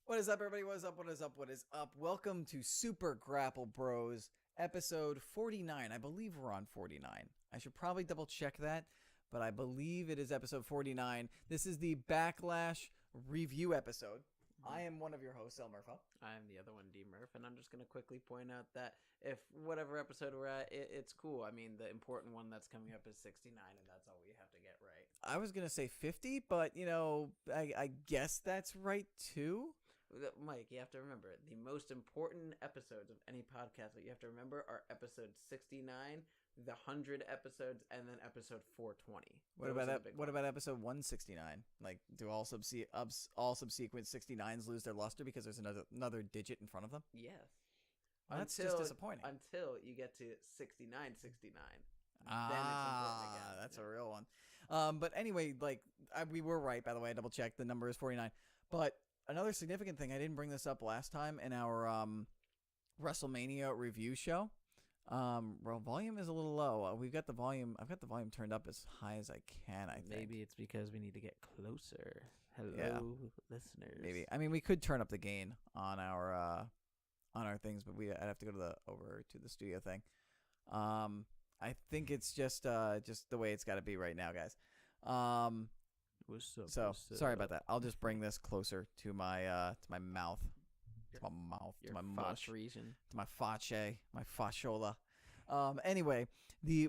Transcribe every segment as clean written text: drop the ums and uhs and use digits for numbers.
What is up, everybody? What is up? What is up? What is up? Welcome to Super Grapple Bros, episode 49. I believe we're on 49. I should probably double check that, but I believe it is episode 49. This is the Backlash review episode. I am one of your hosts, Murpho. I'm the other one, DMurph, and I'm just going to quickly point out that if whatever episode we're at, it's cool. I mean, the important one that's coming up is 69, and that's all we have to get right. I was going to say 50, but, I guess that's right, too. Mike, you have to remember, the most important episodes of any podcast that you have to remember are episode 69, the 100 episodes, and then episode 420. What about episode 169? Like, do all subsequent 69s lose their luster because there's another digit in front of them? Yes. Well, that's just disappointing. Until you get to 69. That's a real one. But anyway, we were right, by the way. I double checked. The number is 49. But another significant thing, I didn't bring this up last time in our WrestleMania review show. Volume is a little low. I've got the volume turned up as high as I can, I think. Maybe it's because we need to get closer. Hello, listeners. Maybe. I mean, we could turn up the gain on our things, but I'd have to go over to the studio thing. I think it's just the way it's got to be right now, guys. What's up? Sorry about that. I'll just bring this closer to my mouth. To my mush region, to my face, my fasciola. Anyway,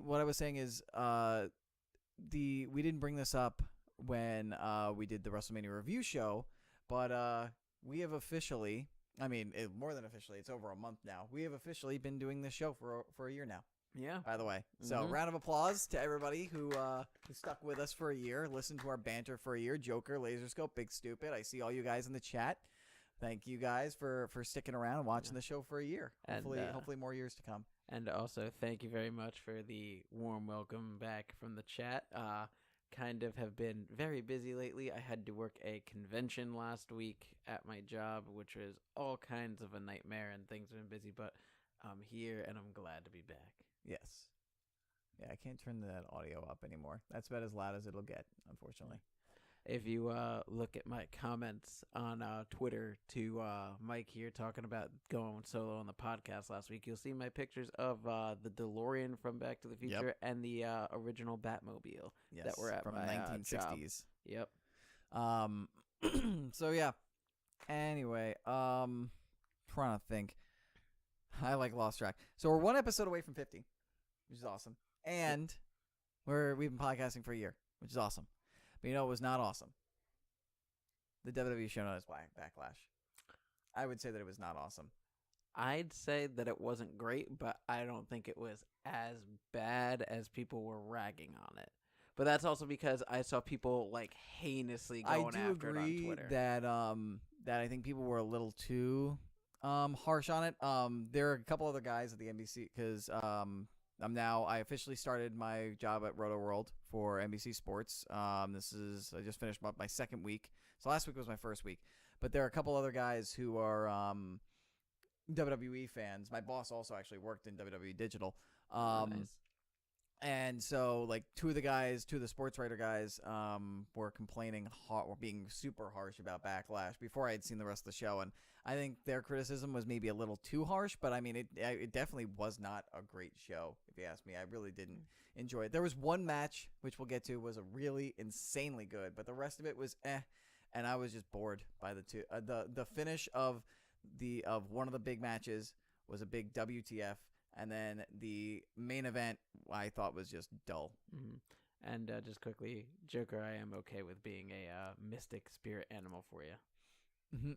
what I was saying is we didn't bring this up when we did the WrestleMania review show, but we have officially, more than officially, it's over a month now. We have officially been doing this show for a year now. Yeah. By the way, so round of applause to everybody who stuck with us for a year, listened to our banter for a year. Joker, Laserscope, Big Stupid. I see all you guys in the chat. Thank you guys for sticking around and watching the show for a year. Hopefully more years to come. And also, thank you very much for the warm welcome back from the chat. Kind of have been very busy lately. I had to work a convention last week at my job, which was all kinds of a nightmare, and things have been busy, but I'm here and I'm glad to be back. Yes. Yeah, I can't turn that audio up anymore. That's about as loud as it'll get, unfortunately. If you look at my comments on Twitter to Mike here talking about going solo on the podcast last week, you'll see my pictures of the DeLorean from Back to the Future and the original Batmobile that were at from my 1960s. Job. Yep. So yeah. Anyway, trying to think. I lost track. So we're one episode away from 50, which is awesome, and we've been podcasting for a year, which is awesome. But you know what was not awesome? The WWE show known as Backlash. I would say that it was not awesome. I'd say that it wasn't great, but I don't think it was as bad as people were ragging on it. But that's also because I saw people heinously going after it on Twitter. That I think people were a little too harsh on it. There are a couple other guys at the NBC because I officially started my job at Roto World for NBC Sports. I just finished my second week. So last week was my first week. But there are a couple other guys who are WWE fans. My boss also actually worked in WWE Digital. Nice. And so, two of the sports writer guys were complaining, were being super harsh about Backlash before I had seen the rest of the show. And I think their criticism was maybe a little too harsh, but it definitely was not a great show, if you ask me. I really didn't enjoy it. There was one match, which we'll get to, was a really insanely good, but the rest of it was and I was just bored by the two. The finish of one of the big matches was a big WTF. And then the main event, I thought, was just dull. Mm-hmm. And just quickly, Joker, I am okay with being a mystic spirit animal for you. Mm-hmm.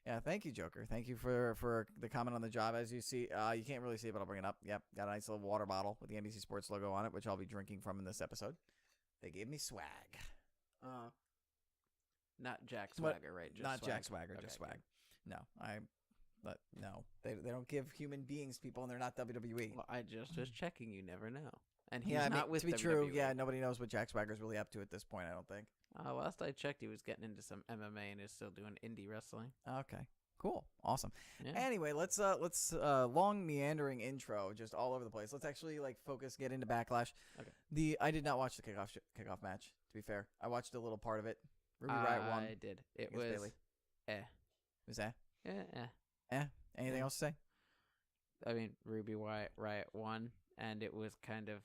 Yeah, thank you, Joker. Thank you for the comment on the job. As you see, you can't really see it, but I'll bring it up. Yep, got a nice little water bottle with the NBC Sports logo on it, which I'll be drinking from in this episode. They gave me swag. Not Jack Swagger, right? Just not swag. Jack Swagger, okay, just swag. No, But no, they don't give human beings people, and they're not WWE. Well, I just was checking. You never know. And he's not with to be WWE. True. Yeah, nobody knows what Jack Swagger's really up to at this point, I don't think. Last I checked, he was getting into some MMA and is still doing indie wrestling. Okay, cool, awesome. Yeah. Anyway, let's long meandering intro, just all over the place. Let's actually get into Backlash. Okay. I did not watch the kickoff match. To be fair, I watched a little part of it. Ruby Riott won. I did. It was Bailey. Was that? Yeah. Anything Yeah. else to say? I mean, Ruby Riot won, and it was kind of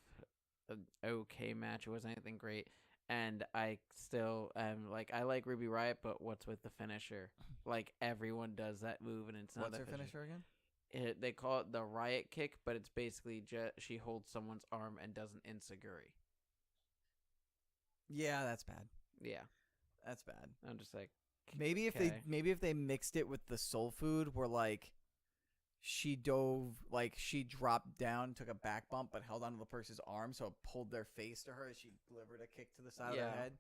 an okay match. It wasn't anything great. And I still am like, I like Ruby Riot, but what's with the finisher? Like, everyone does that move, and it's not What's a her finisher again? They call it the Riot Kick, but it's basically just she holds someone's arm and does an enziguri. Yeah, that's bad. Yeah, That's bad. I'm just like, Maybe if they mixed it with the soul food, where like she dropped down, took a back bump, but held onto the person's arm, so it pulled their face to her as she delivered a kick to the side of Yeah. their head.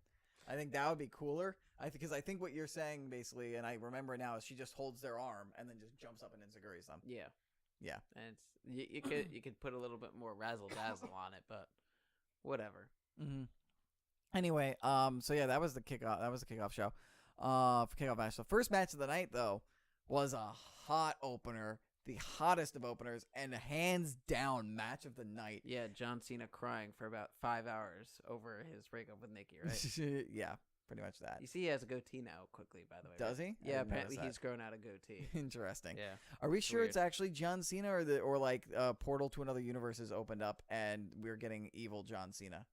I think that would be cooler. Because I think what you're saying basically, and I remember now, is she just holds their arm and then just jumps up and enziguris them. yeah, Yeah. and it's you could put a little bit more razzle dazzle on it, but whatever. Mm-hmm. Anyway, so yeah, that was the kickoff. That was the kickoff show. For kickoff match. The first match of the night though was a hot opener, the hottest of openers, and hands down match of the night. Yeah, John Cena crying for about 5 hours over his breakup with Nikki, right? Yeah, pretty much that. You see, he has a goatee now. Quickly, by the way. Does right? he? I Yeah, didn't apparently notice he's grown out a goatee. that. Interesting. Yeah. Are we sure weird. it's actually John Cena, or like a portal to another universe has opened up and we're getting evil John Cena?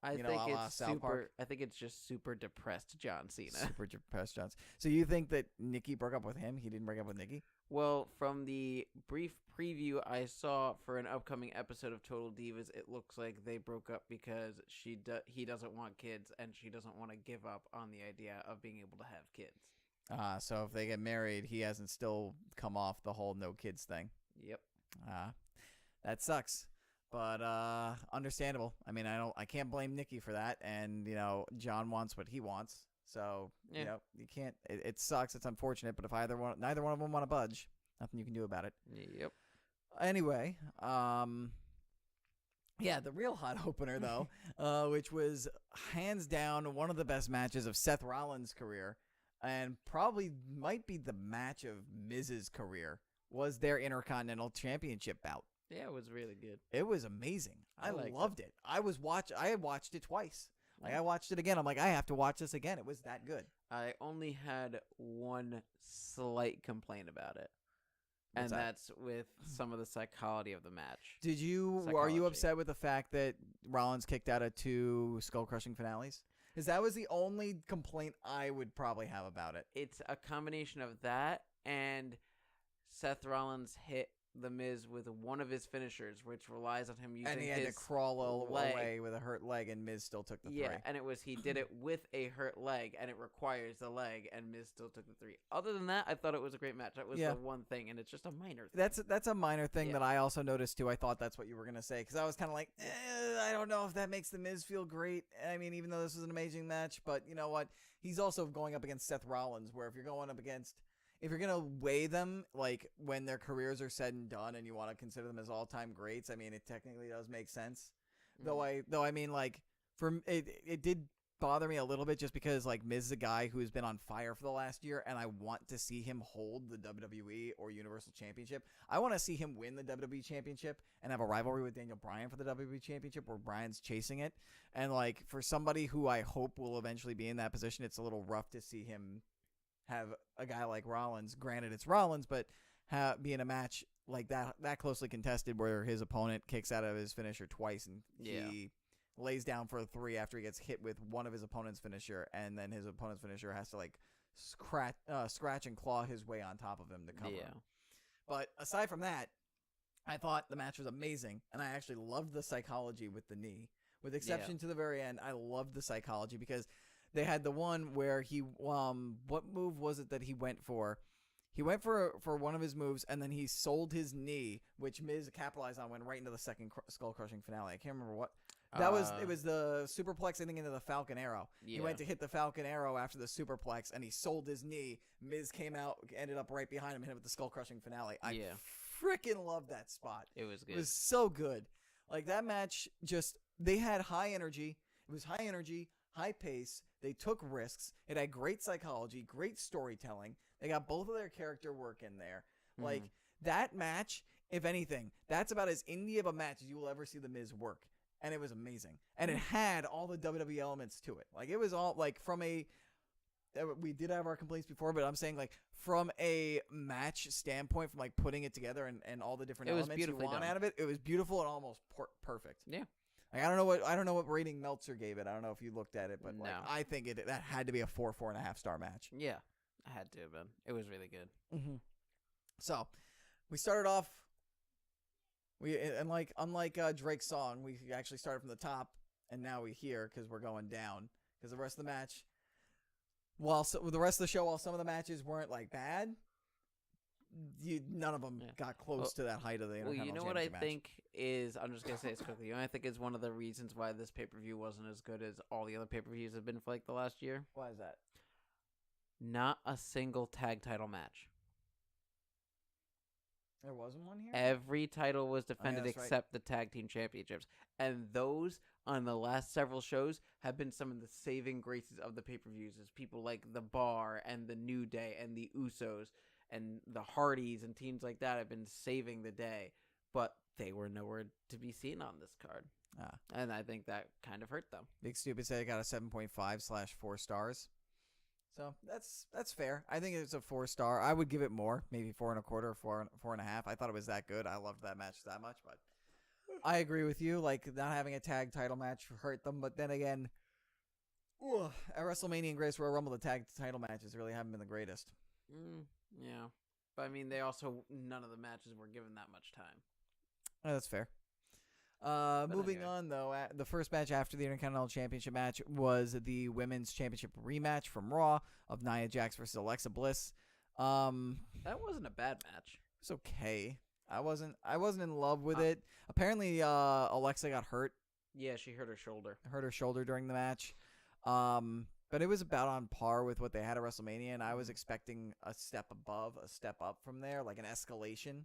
I You know, think a la it's South super. Park? I think it's just super depressed John Cena. Super depressed John. So you think that Nikki broke up with him? He didn't break up with Nikki? Well, from the brief preview I saw for an upcoming episode of Total Divas, it looks like they broke up because he doesn't want kids and she doesn't want to give up on the idea of being able to have kids. So if they get married, he hasn't still come off the whole no kids thing. Yep. That sucks. But understandable. I mean, I can't blame Nikki for that, and John wants what he wants. So Yeah. you can't. It sucks. It's unfortunate. But if neither one of them want to budge, nothing you can do about it. Yep. Anyway, yeah, the real hot opener though, which was hands down one of the best matches of Seth Rollins' career, and probably might be the match of Miz's career, was their Intercontinental Championship bout. Yeah, it was really good. It was amazing. I liked loved it. I had watched it twice. Like I watched it again. I'm like, I have to watch this again. It was that good. I only had one slight complaint about it, What's and that? that's with some of the psychology of the match. Are you Psychology. upset with the fact that Rollins kicked out of 2 skull-crushing finales? Because that was the only complaint I would probably have about it. It's a combination of that and Seth Rollins hit The Miz with one of his finishers, which relies on him using And he had to his crawl leg. away with a hurt leg, and Miz still took the 3. Yeah, and he did it with a hurt leg, and it requires the leg, and Miz still took the 3. Other than that, I thought it was a great match. That was Yeah. the one thing, and it's just a minor thing. That's a minor thing Yeah. that I also noticed too. I thought that's what you were gonna say, because I was kind of like, I don't know if that makes the Miz feel great. I mean, even though this was an amazing match, but you know what? He's also going up against Seth Rollins, where if you're gonna weigh them like when their careers are said and done, and you want to consider them as all-time greats, I mean, it technically does make sense. Though I mean, like it did bother me a little bit, just because like Miz is a guy who has been on fire for the last year, and I want to see him hold the WWE or Universal Championship. I want to see him win the WWE Championship and have a rivalry with Daniel Bryan for the WWE Championship, where Bryan's chasing it. And like for somebody who I hope will eventually be in that position, it's a little rough to see him have a guy like Rollins. Granted, it's Rollins, but be in a match like that closely contested, where his opponent kicks out of his finisher twice, and he lays down for a 3 after he gets hit with one of his opponent's finisher, and then his opponent's finisher has to like scratch and claw his way on top of him to cover him. But aside from that, I thought the match was amazing, and I actually loved the psychology with the knee. With exception to the very end, I loved the psychology, because they had the one where he what move was it that he went for? He went for one of his moves, and then he sold his knee, which Miz capitalized on, went right into the second skull-crushing finale. I can't remember what. It was the superplex, I think, into the Falcon Arrow. Yeah. He went to hit the Falcon Arrow after the superplex, and he sold his knee. Miz came out, ended up right behind him, hit him with the skull-crushing finale. I freaking loved that spot. It was good. It was so good. Like, that match, they had high energy. It was high energy, high pace. They took risks. It had great psychology, great storytelling. They got both of their character work in there. Mm-hmm. Like, that match, if anything, that's about as indie of a match as you will ever see The Miz work. And it was amazing. And it had all the WWE elements to it. Like, it was all, like, from a we did have our complaints before, but I'm saying like from a match standpoint, from like putting it together and all the different elements you want done. out of it, it was beautiful and almost perfect. Yeah. Like, I don't know what rating Meltzer gave it. I don't know if you looked at it, but like I think that had to be a 4.5 star match. Yeah, I had to have been. It was really good. Mm-hmm. So we started off. Unlike Drake's song, we actually started from the top, and now we hear because we're going down. Because the rest of the match, the rest of the show, while some of the matches weren't like bad, none of them got close to that height of the Intercontinental Well, you know what I match. think is, I'm just gonna say this quickly. You know what I think is one of the reasons why this pay-per-view wasn't as good as all the other pay-per-views have been for like the last year. Why is that? Not a single tag title match. There wasn't one here? Every title was defended except right. the tag team championships. And those on the last several shows have been some of the saving graces of the pay-per-views, as people like The Bar and The New Day and the Usos and the Hardys and teams like that have been saving the day. But they were nowhere to be seen on this card. And I think that kind of hurt them. Big Stupid said it got a 7.5/4 stars. So that's fair. I think it's a 4 star. I would give it more, maybe 4.25, 4.5. I thought it was that good. I loved that match that much, but I agree with you. Like, not having a tag title match hurt them, but then again, at WrestleMania and Greatest Royal Rumble, the tag title matches really haven't been the greatest. Yeah, but I mean, none of the matches were given that much time. That's fair. Moving on, though, the first match after the Intercontinental Championship match was the Women's Championship rematch from Raw of Nia Jax versus Alexa Bliss. That wasn't a bad match. It was okay. I wasn't in love with it. Apparently, Alexa got hurt. Yeah, she hurt her shoulder. Hurt her shoulder during the match. But it was about on par with what they had at WrestleMania, and I was expecting a step up from there, like an escalation,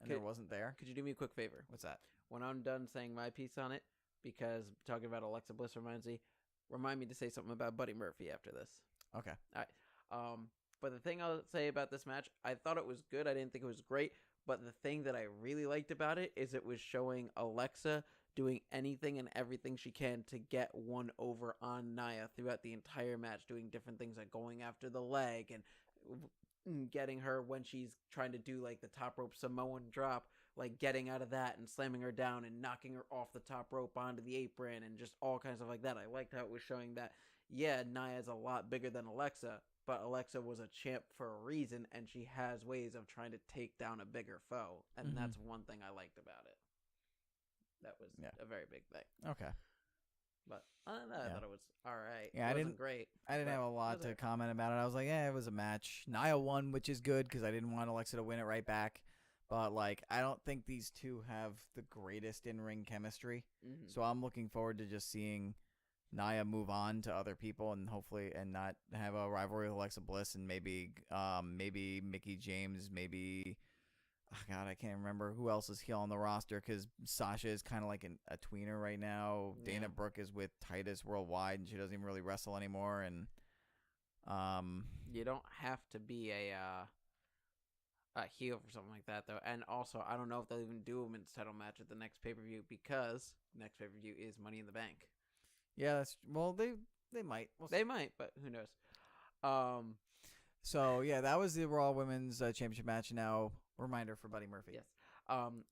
and there wasn't there. Could you do me a quick favor? What's that? When I'm done saying my piece on it, because talking about Alexa Bliss remind me to say something about Buddy Murphy after this. Okay. All right. But the thing I'll say about this match, I thought it was good. I didn't think it was great. But the thing that I really liked about it is it was showing Alexa doing anything and everything she can to get one over on Nia throughout the entire match, doing different things like going after the leg and getting her when she's trying to do like the top rope Samoan drop, like getting out of that and slamming her down and knocking her off the top rope onto the apron and just all kinds of stuff like that. I liked how it was showing that, yeah, Nia's a lot bigger than Alexa, but Alexa was a champ for a reason, and she has ways of trying to take down a bigger foe, and that's one thing I liked about it. That was a very big thing. Okay. But other than that, I thought it was all right. Yeah, it wasn't great. I didn't have a lot to comment about it. I was like, yeah, it was a match. Nia won, which is good because I didn't want Alexa to win it right back. But, like, I don't think these two have the greatest in-ring chemistry. So I'm looking forward to just seeing Nia move on to other people and hopefully and not have a rivalry with Alexa Bliss and maybe Mickie James, maybe I can't remember who else is here on the roster because Sasha is kind of like a tweener right now. Yeah. Dana Brooke is with Titus Worldwide and she doesn't even really wrestle anymore. And you don't have to be a heel for something like that though. And also, I don't know if they'll even do a women's title match at the next pay-per-view because next pay-per-view is Money in the Bank. Yeah, they might. They might, but who knows? So yeah, that was the Raw Women's Championship match. Now, reminder for Buddy Murphy. Yes.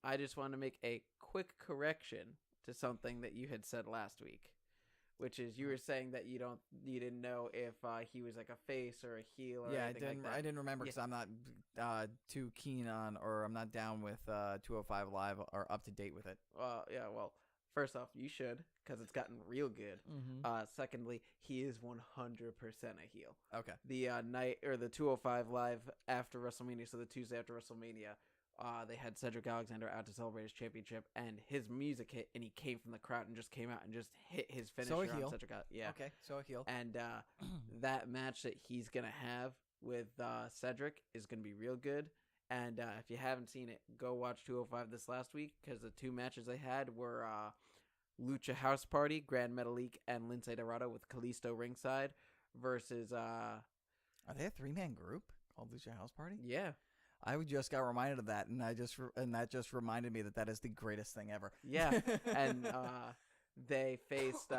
I just want to make a quick correction to something that you had said last week, which is you were saying that you didn't know if he was like a face or a heel or anything like that. I didn't remember because I'm not too keen on, or I'm not down with 205 Live or up to date with it. Well, first off, you should because it's gotten real good. Secondly, he is 100% a heel. Okay. The night or the 205 Live after WrestleMania, so the Tuesday after WrestleMania, they had Cedric Alexander out to celebrate his championship, and his music hit, and he came from the crowd and just came out and just hit his finisher on Cedric Alexander. Yeah. Okay, so a heel. And that match that he's going to have with Cedric is going to be real good. And if you haven't seen it, go watch 205 this last week because the two matches they had were Lucha House Party, Grand Metalik, and Lince Dorado with Kalisto ringside versus... Are they a three-man group called Lucha House Party? Yeah. I just got reminded of that, and that just reminded me that is the greatest thing ever. Yeah, and they faced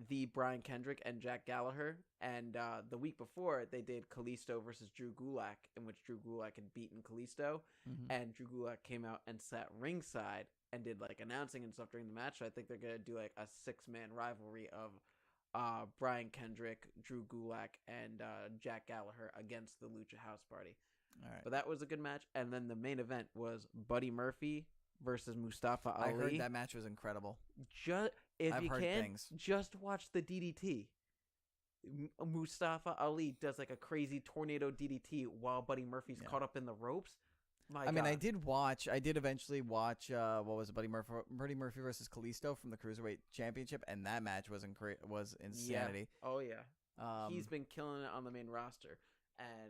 the Brian Kendrick and Jack Gallagher. And the week before, they did Kalisto versus Drew Gulak, in which Drew Gulak had beaten Kalisto. And Drew Gulak came out and sat ringside and did like announcing and stuff during the match. So I think they're going to do like a 6-man rivalry of Brian Kendrick, Drew Gulak, and Jack Gallagher against the Lucha House Party. All right. But that was a good match. And then the main event was Buddy Murphy versus Mustafa Ali. I heard that match was incredible. If I've you heard can, things. just watch the DDT. Mustafa Ali does like a crazy tornado DDT while Buddy Murphy's caught up in the ropes. My God. mean, I did eventually watch, what was it, Buddy Murphy versus Kalisto from the Cruiserweight Championship, and that match was insanity. Yeah. Oh, yeah. He's been killing it on the main roster.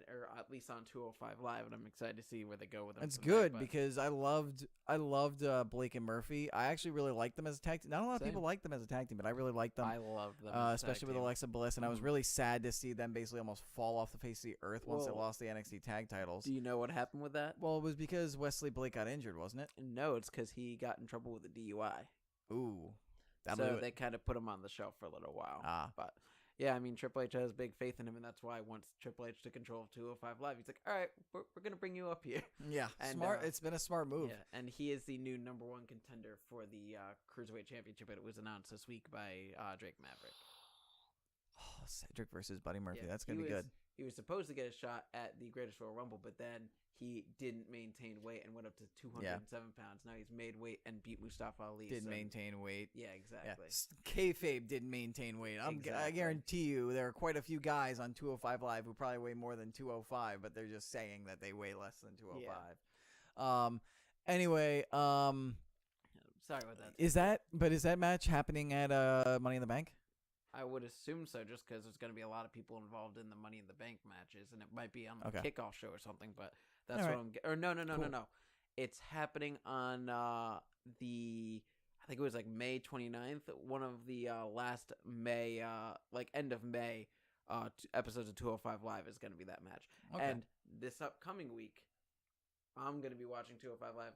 Or at least on 205 Live, and I'm excited to see where they go with him. It's good because I loved Blake and Murphy. I actually really liked them as a tag team. Not a lot of people like them as a tag team, but I really liked them. I love them, especially with Alexa Bliss, and I was really sad to see them basically almost fall off the face of the earth once they lost the NXT tag titles. Do you know what happened with that? Well, it was because Wesley Blake got injured, wasn't it? No, it's because he got in trouble with a DUI. Ooh, so they kind of put him on the shelf for a little while. But yeah, I mean, Triple H has big faith in him, and that's why once Triple H took control of 205 Live, he's like, all right, we're going to bring you up here. Yeah, and, smart. It's been a smart move. Yeah, and he is the new #1 contender for the Cruiserweight Championship, and it was announced this week by Drake Maverick. Oh, Cedric versus Buddy Murphy. That's going to be good. He was supposed to get a shot at the Greatest Royal Rumble, but then he didn't maintain weight and went up to 207 pounds. Now he's made weight and beat Mustafa Ali. Didn't maintain weight. Yeah, exactly. Yeah. Kayfabe didn't maintain weight. I guarantee you there are quite a few guys on 205 Live who probably weigh more than 205, but they're just saying that they weigh less than 205. Yeah. Anyway, sorry about that. Is that match happening at Money in the Bank? I would assume so, just because there's going to be a lot of people involved in the Money in the Bank matches, and it might be on the kickoff show or something. But that's what I'm. Or no. It's happening on I think it was like May 29th. One of the last May, end of May, episodes of 205 Live is going to be that match. Okay. And this upcoming week, I'm going to be watching 205 Live.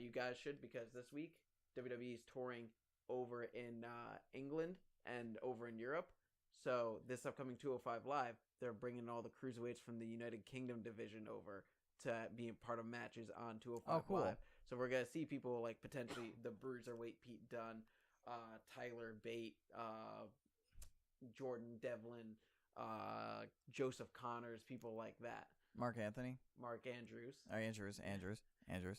You guys should, because this week WWE is touring over in England and over in Europe. So this upcoming 205 Live, they're bringing all the cruiserweights from the United Kingdom division over to be a part of matches on 205 Live. So we're going to see people like potentially the Bruiserweight Pete Dunne, Tyler Bate, Jordan Devlin, Joseph Connors, people like that. Mark Andrews. Andrews.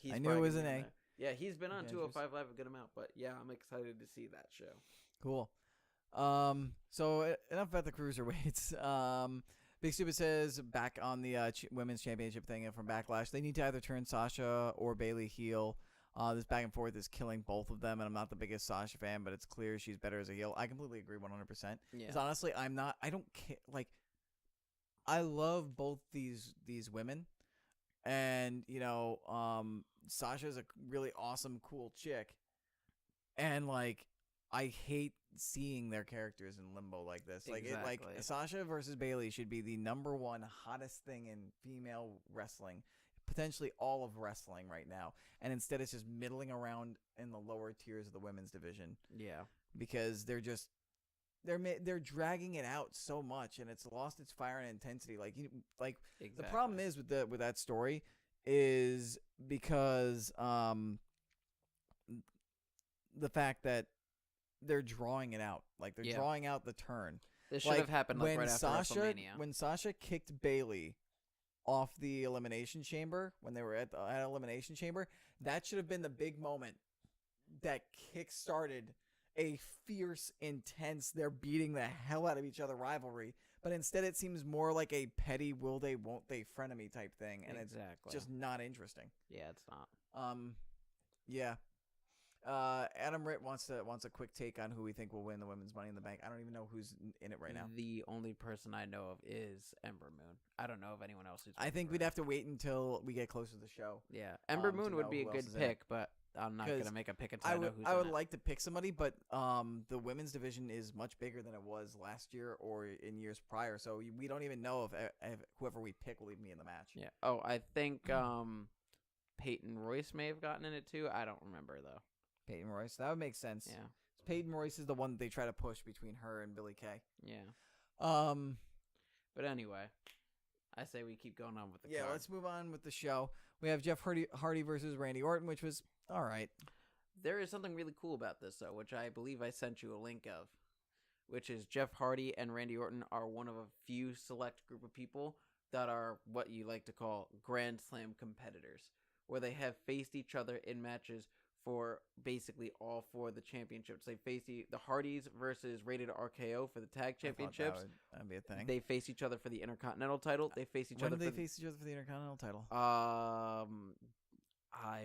I knew it was an A. Yeah, he's been on 205 Live a good amount, but yeah, I'm excited to see that show. Cool. So enough about the cruiserweights. Big Stupid says back on the women's championship thing from Backlash, they need to either turn Sasha or Bayley heel. This back and forth is killing both of them, and I'm not the biggest Sasha fan, but it's clear she's better as a heel. I completely agree 100%. Because honestly, I don't care. Like, I love both these women, and Sasha's a really awesome, cool chick, and like I hate seeing their characters in limbo like this. Like Sasha versus Bayley should be the #1 hottest thing in female wrestling, potentially all of wrestling right now, and instead it's just middling around in the lower tiers of the women's division. Yeah, because they're dragging it out so much, and it's lost its fire and intensity. Exactly. The problem is with that story is because the fact that they're drawing it out. Like, they're drawing out the turn. This should have happened right after WrestleMania. When Sasha kicked Bayley off the Elimination Chamber, when they were at Elimination Chamber, that should have been the big moment that kick-started a fierce, intense, they're beating the hell out of each other rivalry. But instead it seems more like a petty will they, won't they frenemy type thing. And it's just not interesting. Yeah, it's not. Yeah. Adam Ritt wants a quick take on who we think will win the women's Money in the Bank. I don't even know who's in it right now. The only person I know of is Ember Moon. I don't know of anyone else who's. I think we'd have to wait until we get closer to the show. Yeah, Ember Moon would be a good pick, but I'm not gonna make a pick until I know who's. I would like to pick somebody, but the women's division is much bigger than it was last year or in years prior. So we don't even know if whoever we pick will even be in the match. Yeah. Oh, I think Peyton Royce may have gotten in it too. I don't remember though. Peyton Royce. That would make sense. Yeah. Peyton Royce is the one that they try to push between her and Billie Kay. Yeah. Um, But anyway, I say we keep going on with the card. let's move on with the show. We have Jeff Hardy versus Randy Orton, which was all right. There is something really cool about this, though, which I believe I sent you a link of, which is Jeff Hardy and Randy Orton are one of a few select group of people that are what you like to call Grand Slam competitors, where they have faced each other in matches for basically all four of the championships. They face the Hardys versus Rated RKO for the tag championships. That'd be a thing. They face each other for the Intercontinental title. They face each when other. Did they face each other for the Intercontinental title? I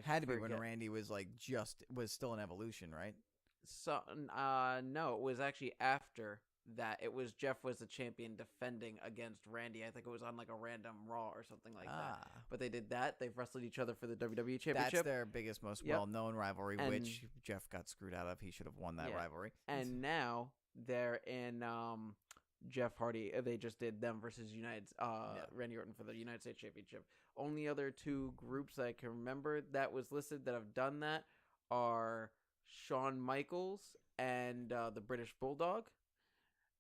had to be forget. when Randy was was still in Evolution, right? So, no, it was actually after that. It was Jeff was the champion defending against Randy. I think it was on like a random Raw or something like that. But they did that. They've wrestled each other for the WWE Championship. That's their biggest, most well-known rivalry, which Jeff got screwed out of. He should have won that rivalry. And now they're in Jeff Hardy. They just did them versus Randy Orton for the United States Championship. Only other two groups I can remember that was listed that have done that are Shawn Michaels and the British Bulldog.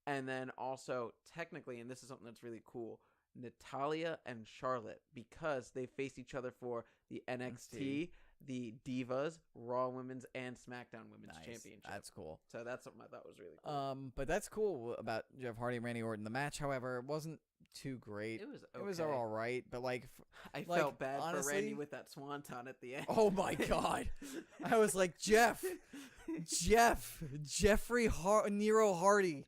And then also, technically, and this is something that's really cool, Natalya and Charlotte, because they faced each other for the NXT, the Divas, Raw Women's, and SmackDown Women's Championship. That's cool. So that's something I thought was really cool. But that's cool about Jeff Hardy and Randy Orton. The match, however, wasn't too great. It was okay. It was all right, but I felt bad for Randy with that swanton at the end. Oh my god! I was like, Jeffrey Nero Hardy.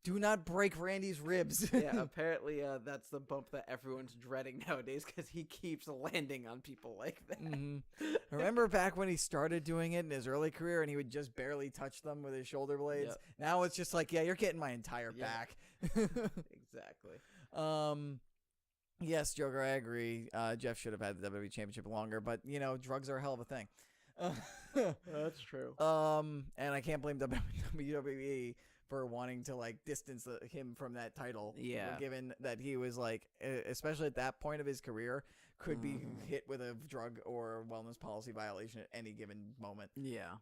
Do not break Randy's ribs. Yeah, apparently that's the bump that everyone's dreading nowadays because he keeps landing on people like that. Mm-hmm. Remember back when he started doing it in his early career and he would just barely touch them with his shoulder blades? Yep. Now it's just like, you're getting my entire back. Exactly. Yes, Joker, I agree. Jeff should have had the WWE Championship longer, but, drugs are a hell of a thing. That's true. And I can't blame WWE for wanting to distance him from that title. Yeah. Given that he was especially at that point of his career, could be hit with a drug or wellness policy violation at any given moment. Yeah.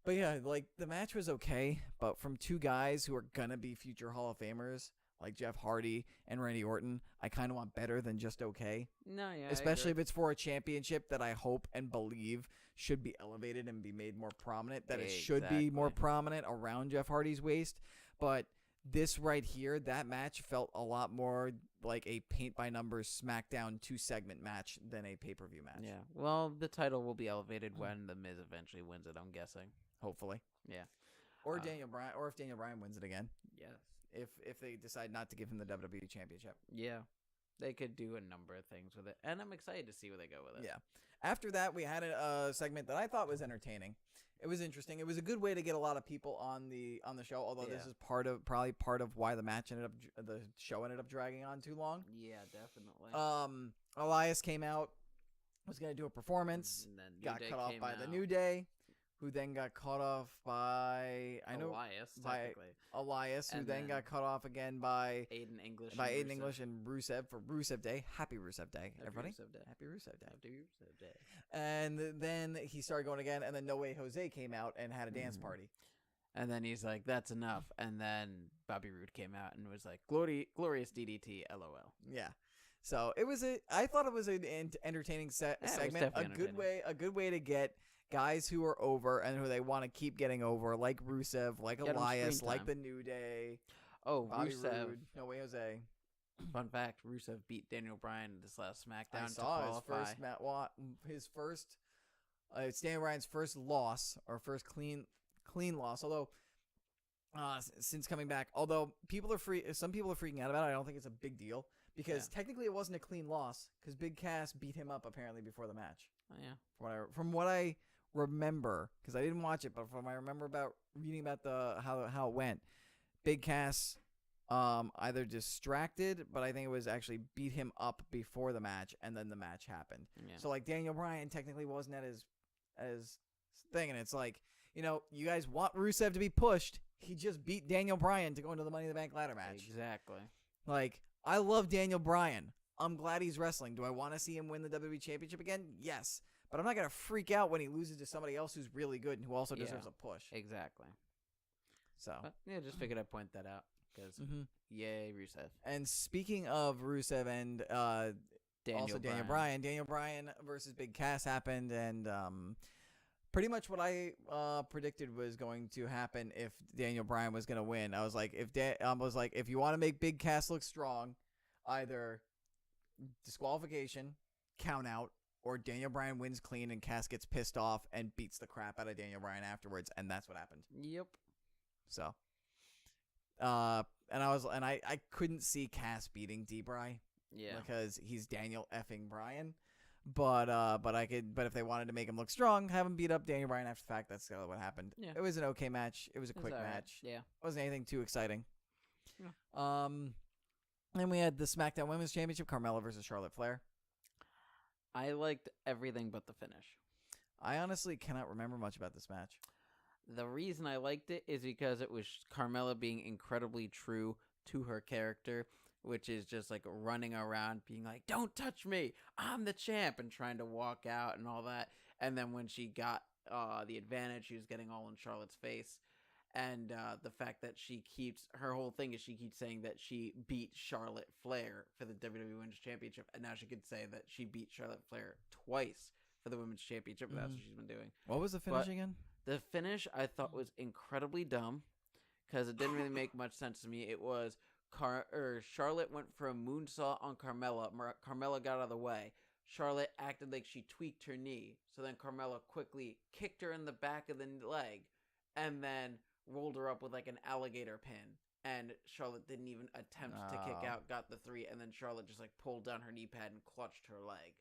But yeah, the match was okay, but from two guys who are gonna be future Hall of Famers, like Jeff Hardy and Randy Orton, I kind of want better than just okay. No, yeah. Especially if it's for a championship that I hope and believe should be elevated and be made more prominent, that it should be more prominent around Jeff Hardy's waist. But this right here, that match felt a lot more like a paint-by-numbers SmackDown 2-segment match than a pay-per-view match. Yeah. Well, the title will be elevated when The Miz eventually wins it, I'm guessing. Hopefully. Yeah. Or Daniel Bryan, or if Daniel Bryan wins it again. Yes. If they decide not to give him the WWE Championship. Yeah. They could do a number of things with it, and I'm excited to see where they go with it. Yeah. After that, we had a segment that I thought was entertaining. It was interesting. It was a good way to get a lot of people on the show, although this is probably part of why the show ended up dragging on too long. Yeah, definitely. Elias came out, was going to do a performance, and then got cut off by the New Day, who then got cut off by Elias, who then got cut off again by Aiden English and Rusev for Rusev Day. Happy Rusev Day, everybody! Happy Rusev Day. And then he started going again, and then No Way Jose came out and had a dance party. And then he's like, "That's enough." And then Bobby Roode came out and was like, "Glorious DDT, LOL." Yeah. So I thought it was an entertaining segment, a good way to get guys who are over and who they want to keep getting over, like Rusev, like Elias, like the New Day. Oh, Bobby Rusev. Roode, No Way Jose. Fun fact: Rusev beat Daniel Bryan this last SmackDown I saw to qualify. It's Daniel Bryan's first loss or first clean loss. Although, since coming back, some people are freaking out about it. I don't think it's a big deal because technically it wasn't a clean loss because Big Cass beat him up apparently before the match. Oh yeah. From what I remember, because I didn't watch it, but from what I remember about reading about how it went, Big Cass either distracted, but I think it was actually beat him up before the match, and then the match happened. Yeah. So Daniel Bryan technically wasn't at his thing, and it's you guys want Rusev to be pushed. He just beat Daniel Bryan to go into the Money in the Bank ladder match. Exactly. I love Daniel Bryan. I'm glad he's wrestling. Do I want to see him win the WWE Championship again? Yes. But I'm not gonna freak out when he loses to somebody else who's really good and who also deserves a push. Exactly. So But, yeah, just figured I'd point that out because yay, Rusev. And speaking of Rusev and Daniel Bryan versus Big Cass happened, and pretty much what I predicted was going to happen if Daniel Bryan was going to win. I was like, if you want to make Big Cass look strong, either disqualification, count out, or Daniel Bryan wins clean and Cass gets pissed off and beats the crap out of Daniel Bryan afterwards, and that's what happened. Yep. So, I couldn't see Cass beating D-Bry. Yeah. Because he's Daniel effing Bryan. But if they wanted to make him look strong, have him beat up Daniel Bryan after the fact. That's what happened. Yeah. It was an okay match. It was a quick match. Yeah. It wasn't anything too exciting. Yeah. Then we had the SmackDown Women's Championship, Carmella versus Charlotte Flair. I liked everything but the finish. I honestly cannot remember much about this match. The reason I liked it is because it was Carmella being incredibly true to her character, which is just like running around being like, don't touch me, I'm the champ, and trying to walk out and all that. And then when she got the advantage, she was getting all in Charlotte's face. And the fact that her whole thing is she keeps saying that she beat Charlotte Flair for the WWE Women's Championship, and now she could say that she beat Charlotte Flair twice for the Women's Championship, and that's what she's been doing. What was the finish again? The finish I thought was incredibly dumb because it didn't really make much sense to me. It was Charlotte went for a moonsault on Carmella. Carmella got out of the way. Charlotte acted like she tweaked her knee, so then Carmella quickly kicked her in the back of the leg and then rolled her up with like an alligator pin. And Charlotte didn't even attempt to kick out, got the 3, and then Charlotte just like pulled down her knee pad and clutched her leg.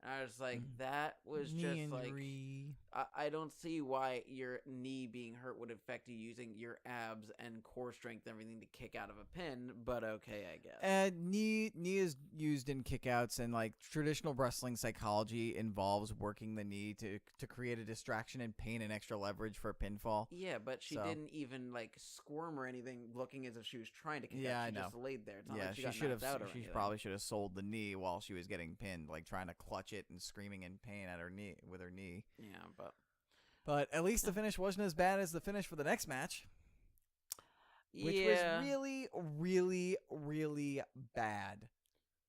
And I was like, that was just injury. like, I don't see why your knee being hurt would affect you using your abs and core strength and everything to kick out of a pin, but okay, I guess. Knee is used in kickouts, and like traditional wrestling psychology involves working the knee to create a distraction and pain and extra leverage for a pinfall. Yeah, but she didn't even like squirm or anything, looking as if she was trying to kick out. She just laid there. It's not like she got knocked out or anything. She probably should have sold the knee while she was getting pinned, like trying to clutch it and screaming in pain at her knee with her knee. Yeah, but at least the finish wasn't as bad as the finish for the next match, which was really, really, really bad.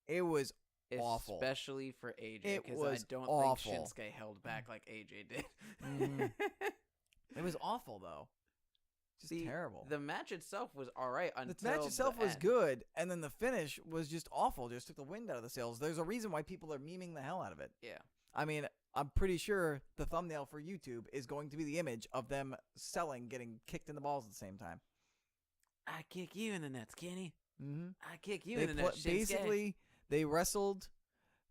It was awful, especially for AJ, because I don't think Shinsuke held back like AJ did. It was awful though. Just terrible. The match itself was all right until the match itself was good, and then the finish was just awful. Just took the wind out of the sails. There's a reason why people are memeing the hell out of it. Yeah. I mean, I'm pretty sure the thumbnail for YouTube is going to be the image of them getting kicked in the balls at the same time. I kick you in the nuts, Kenny. Mm-hmm. I kick you in the nuts, Shinsuke. Basically, they wrestled.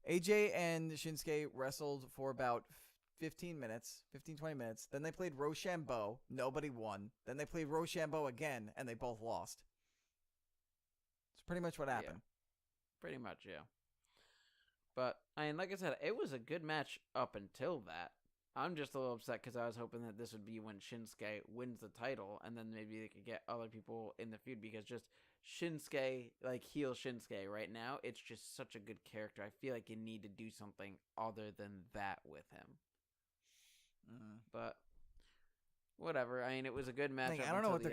AJ and Shinsuke wrestled for about 15 minutes, 20 minutes. Then they played Rochambeau. Nobody won. Then they played Rochambeau again, and they both lost. It's pretty much what happened. Yeah. Pretty much, yeah. But, I mean, like I said, it was a good match up until that. I'm just a little upset because I was hoping that this would be when Shinsuke wins the title, and then maybe they could get other people in the feud, because just Shinsuke, like heel Shinsuke right now, it's just such a good character. I feel like you need to do something other than that with him. But whatever. I mean, it was a good match. I don't know what they're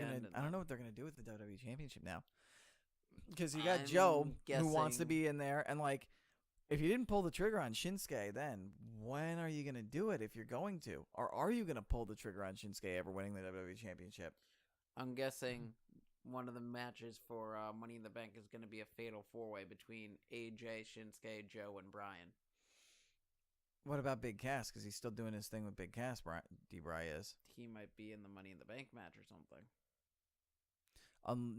gonna do with the WWE Championship now, because you got Joe who wants to be in there, and like, if you didn't pull the trigger on Shinsuke, then when are you gonna do it? If you're going to, or are you gonna pull the trigger on Shinsuke ever winning the WWE Championship? I'm guessing one of the matches for Money in the Bank is gonna be a fatal 4-way between AJ, Shinsuke, Joe, and Bryan. What about Big Cass? Because he's still doing his thing with Big Cass. D-Bry is. He might be in the Money in the Bank match or something.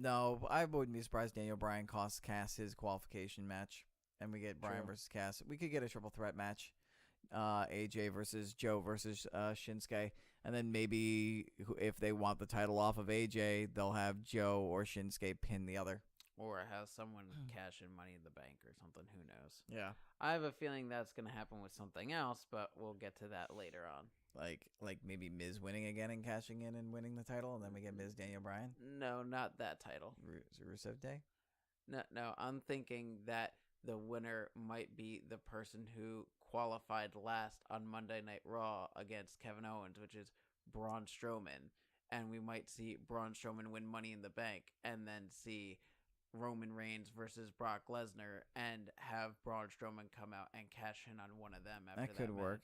No, I wouldn't be surprised. Daniel Bryan costs Cass his qualification match, and we get Bryan versus Cass. We could get a triple threat match. AJ versus Joe versus Shinsuke, and then maybe if they want the title off of AJ, they'll have Joe or Shinsuke pin the other. Or have someone cash in Money in the Bank or something. Who knows? Yeah. I have a feeling that's going to happen with something else, but we'll get to that later on. Like maybe Miz winning again and cashing in and winning the title, and then we get Miz Daniel Bryan? No, not that title. Is it Rusev Day? No, I'm thinking that the winner might be the person who qualified last on Monday Night Raw against Kevin Owens, which is Braun Strowman. And we might see Braun Strowman win Money in the Bank and then see Roman Reigns versus Brock Lesnar and have Braun Strowman come out and cash in on one of them after that could work.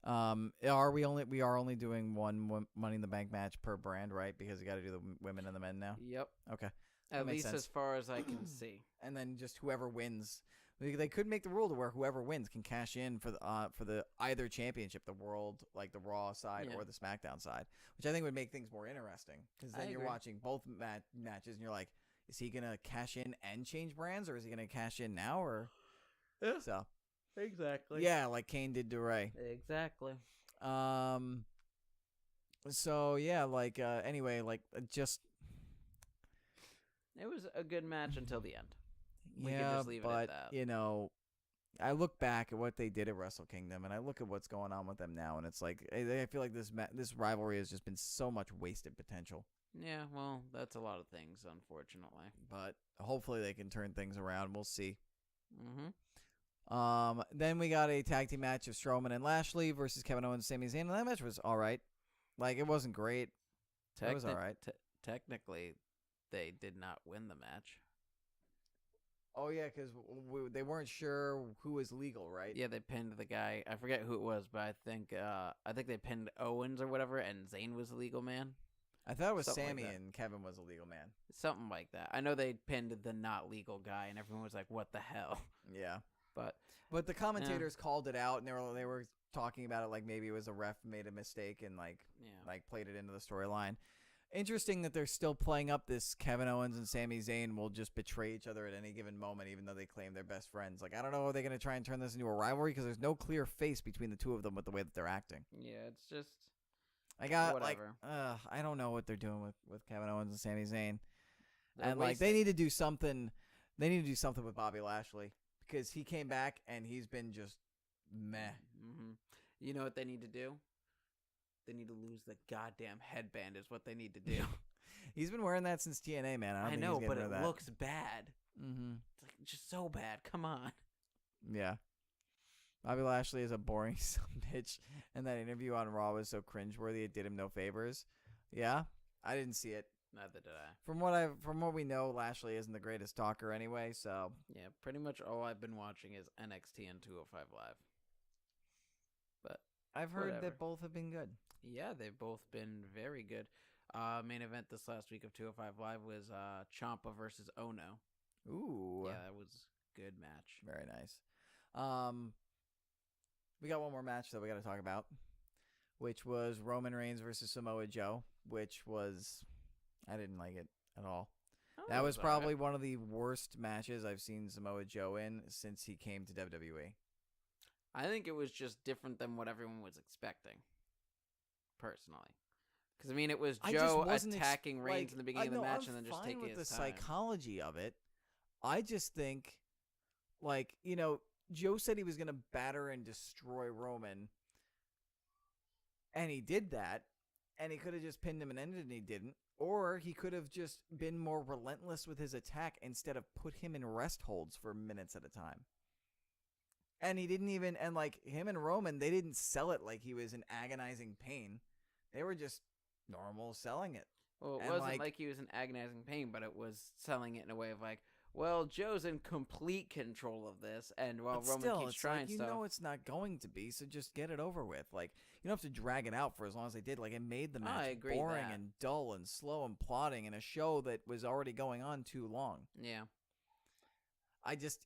match. We are only doing one Money in the Bank match per brand, right? Because you got to do the women and the men now. Yep. Okay. At makes least sense. as far as I can see. And then just whoever wins, they could make the rule to where whoever wins can cash in for the either championship, the world, like the Raw side or the SmackDown side, which I think would make things more interesting because then you're watching both matches and you're like, is he gonna cash in and change brands, or is he gonna cash in now, or so Exactly. yeah, like Kane did to Ray. Exactly. So yeah, like anyway, like just. It was a good match until the end. We Yeah, can just leave it at that. You know, I look back at what they did at Wrestle Kingdom, and I look at what's going on with them now, and it's like I feel like this rivalry has just been so much wasted potential. Yeah, well, that's a lot of things, unfortunately. But hopefully they can turn things around. We'll see. Mm-hmm. Then we got a tag team match of Strowman and Lashley versus Kevin Owens and Sami Zayn, and that match was all right. Like, it wasn't great. It was all right. Technically, they did not win the match. Oh, yeah, because they weren't sure who was legal, right? Yeah, they pinned the guy. I forget who it was, but I think they pinned Owens or whatever, and Zayn was the legal man. I thought it was Something Sammy like that. and Kevin was a legal man. Something like that. I know they pinned the not legal guy, and everyone was like, what the hell? Yeah. But the commentators called it out, and they were talking about it like maybe it was a ref made a mistake and like played it into the storyline. Interesting that they're still playing up this Kevin Owens and Sami Zayn will just betray each other at any given moment, even though they claim they're best friends. Like, I don't know, are they going to try and turn this into a rivalry? Because there's no clear face between the two of them with the way that they're acting. Yeah, it's just whatever. I don't know what they're doing with Kevin Owens and Sami Zayn. They need to do something. They need to do something with Bobby Lashley because he came back and he's been just meh. Mm-hmm. You know what they need to do? They need to lose the goddamn headband is what they need to do. He's been wearing that since TNA, man. I know, but it looks bad. Mm-hmm. It's like just so bad. Come on. Yeah. Bobby Lashley is a boring son of a bitch, and that interview on Raw was so cringeworthy it did him no favors. Yeah, I didn't see it. Neither did I. From what we know, Lashley isn't the greatest talker anyway. So yeah, pretty much all I've been watching is NXT and 205 Live. But I've heard that both have been good. Yeah, they've both been very good. Main event this last week of 205 Live was Ciampa versus Ono. Ooh. Yeah, that was a good match. Very nice. We got one more match that we got to talk about, which was Roman Reigns versus Samoa Joe, which was, I didn't like it at all. That was probably one of the worst matches I've seen Samoa Joe in since he came to WWE. I think it was just different than what everyone was expecting, personally. Because, I mean, it was Joe attacking Reigns in the beginning of the match and then just taking his time. with the psychology of it. I just think, like, you know, Joe said he was going to batter and destroy Roman, and he did that, and he could have just pinned him and ended it, and he didn't. Or he could have just been more relentless with his attack instead of put him in rest holds for minutes at a time. And he didn't even, and like him and Roman, they didn't sell it like he was in agonizing pain. They were just normal selling it. Well, it wasn't like he was in agonizing pain, but it was selling it in a way of like, well, Joe's in complete control of this, and while Roman keeps trying stuff. You know it's not going to be, so just get it over with. Like, you don't have to drag it out for as long as they did. Like, it made the match boring and dull and slow and plodding in a show that was already going on too long. Yeah.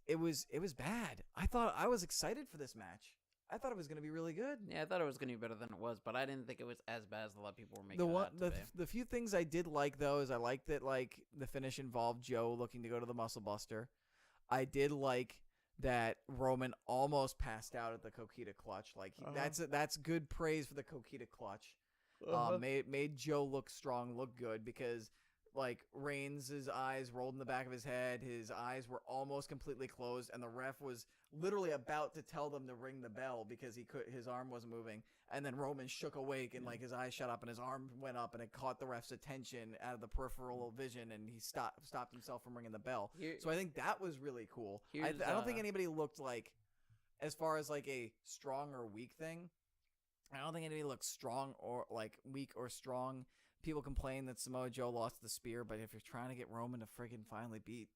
It was bad. I was excited for this match. I thought it was going to be really good. Yeah, I thought it was going to be better than it was, but I didn't think it was as bad as a lot of people were making it out to be. The few things I did like, though, is I liked that, like, the finish involved Joe looking to go to the Muscle Buster. I did like that Roman almost passed out at the Coquina Clutch. Like, that's good praise for the Coquina Clutch. Made Joe look strong, look good, because like Reigns' eyes rolled in the back of his head. His eyes were almost completely closed, and the ref was literally about to tell them to ring the bell because his arm wasn't moving. And then Roman shook awake, and like his eyes shut up, and his arm went up, and it caught the ref's attention out of the peripheral vision, and he stopped himself from ringing the bell. So I think that was really cool. I don't think anybody looked like as far as like a strong or weak thing, I don't think anybody looks strong or like weak or strong. People complain that Samoa Joe lost the spear, but if you're trying to get Roman to friggin' finally beat